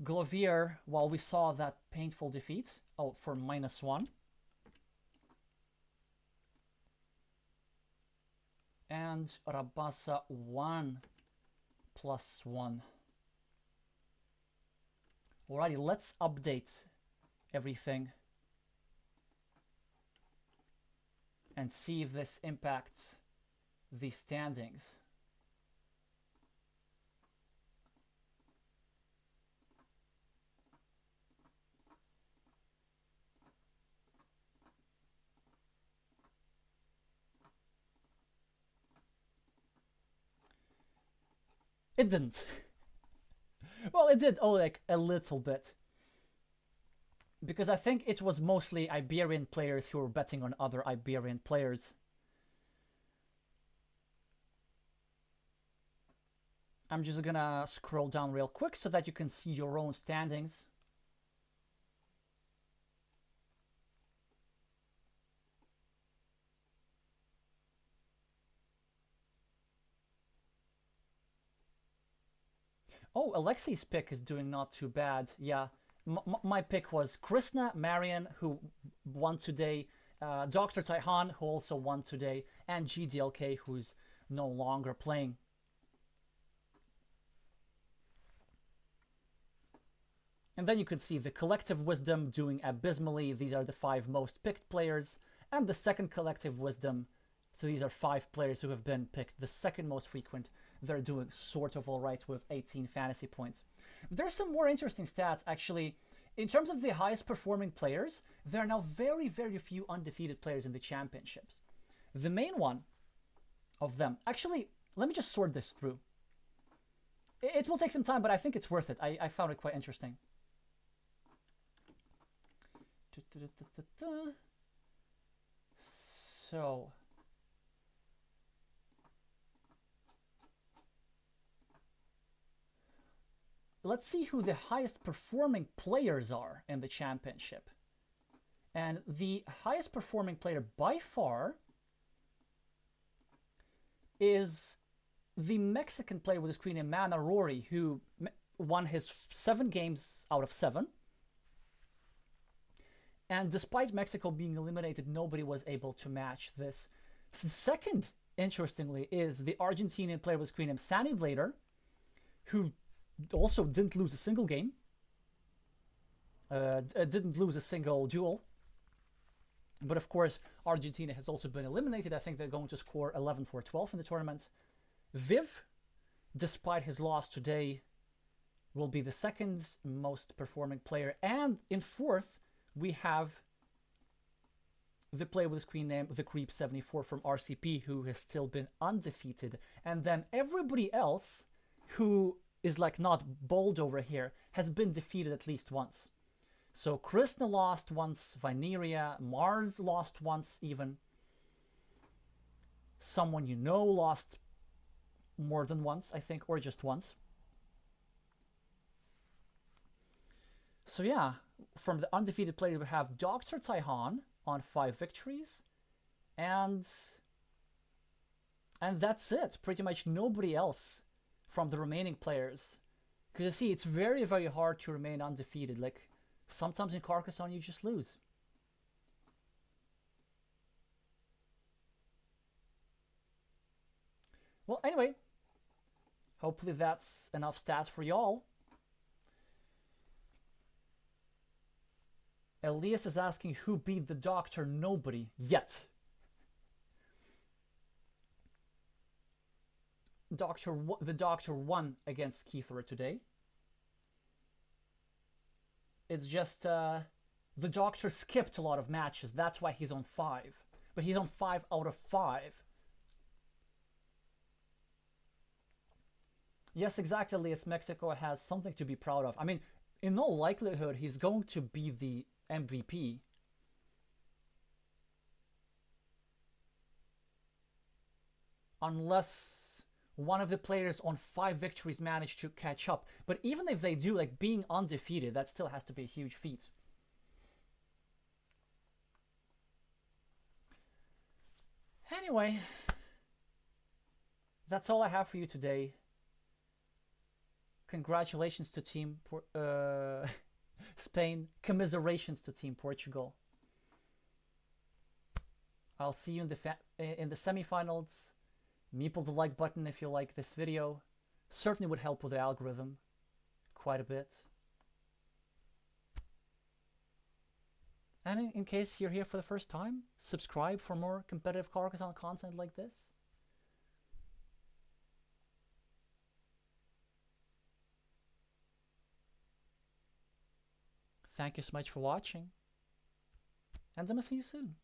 Speaker 1: Glovier, well, we saw that painful defeat. Oh, for -1. And Rabasa 1 + 1. Alrighty, let's update everything and see if this impacts the standings. It didn't. Well, it did, like a little bit. Because I think it was mostly Iberian players who were betting on other Iberian players. I'm just gonna scroll down real quick so that you can see your own standings. Oh, Alexey's pick is doing not too bad. Yeah, my pick was Krishna Marian, who won today, Dr. Taihan, who also won today, and GDLK, who's no longer playing. And then you could see the collective wisdom doing abysmally. These are the 5 most picked players. And the second collective wisdom, so these are 5 players who have been picked the second most frequent. They're doing sort of all right with 18 fantasy points. There's some more interesting stats, actually. In terms of the highest performing players, there are now very, very few undefeated players in the championships. The main one of them, actually, let me just sort this through. It will take some time, but I think it's worth it. I found it quite interesting. So, let's see who the highest performing players are in the championship. And the highest performing player by far is the Mexican player with the screen name Mana Rory, who won his 7 games out of 7. And despite Mexico being eliminated, nobody was able to match this. Second, interestingly, is the Argentinian player with the screen name Sandy Blader, who also didn't lose a single game, didn't lose a single duel. But of course, Argentina has also been eliminated. I think they're going to score 11 for 12 in the tournament. Viv, despite his loss today, will be the second most performing player. And in fourth, we have the player with the screen name The Creep74 from RCP, who has still been undefeated. And then everybody else who is like not bold over here has been defeated at least once. So Krishna lost once, Vineria, Mars lost once even. Someone you know lost more than once, I think, or just once. So yeah, from the undefeated player we have Dr. Taihan on 5 victories, and that's it. Pretty much nobody else from the remaining players. Because you see, it's very, very hard to remain undefeated. Like, sometimes in Carcassonne you just lose. Well, anyway, hopefully that's enough stats for y'all. Elias is asking who beat the Doctor. Nobody yet. The Doctor won against Keithra today. It's just the Doctor skipped a lot of matches. That's why he's on 5. But he's on 5 out of 5. Yes, exactly, Elias. Mexico has something to be proud of. I mean, in all likelihood, he's going to be the MVP. Unless one of the players on 5 victories manage to catch up. But even if they do, like, being undefeated, that still has to be a huge feat. Anyway, that's all I have for you today. Congratulations to Team Spain. Commiserations to Team Portugal. I'll see you in the semifinals. Meeple the like button if you like this video. Certainly would help with the algorithm quite a bit. And in case you're here for the first time, subscribe for more competitive Carcassonne content like this. Thank you so much for watching, and I'm gonna see you soon.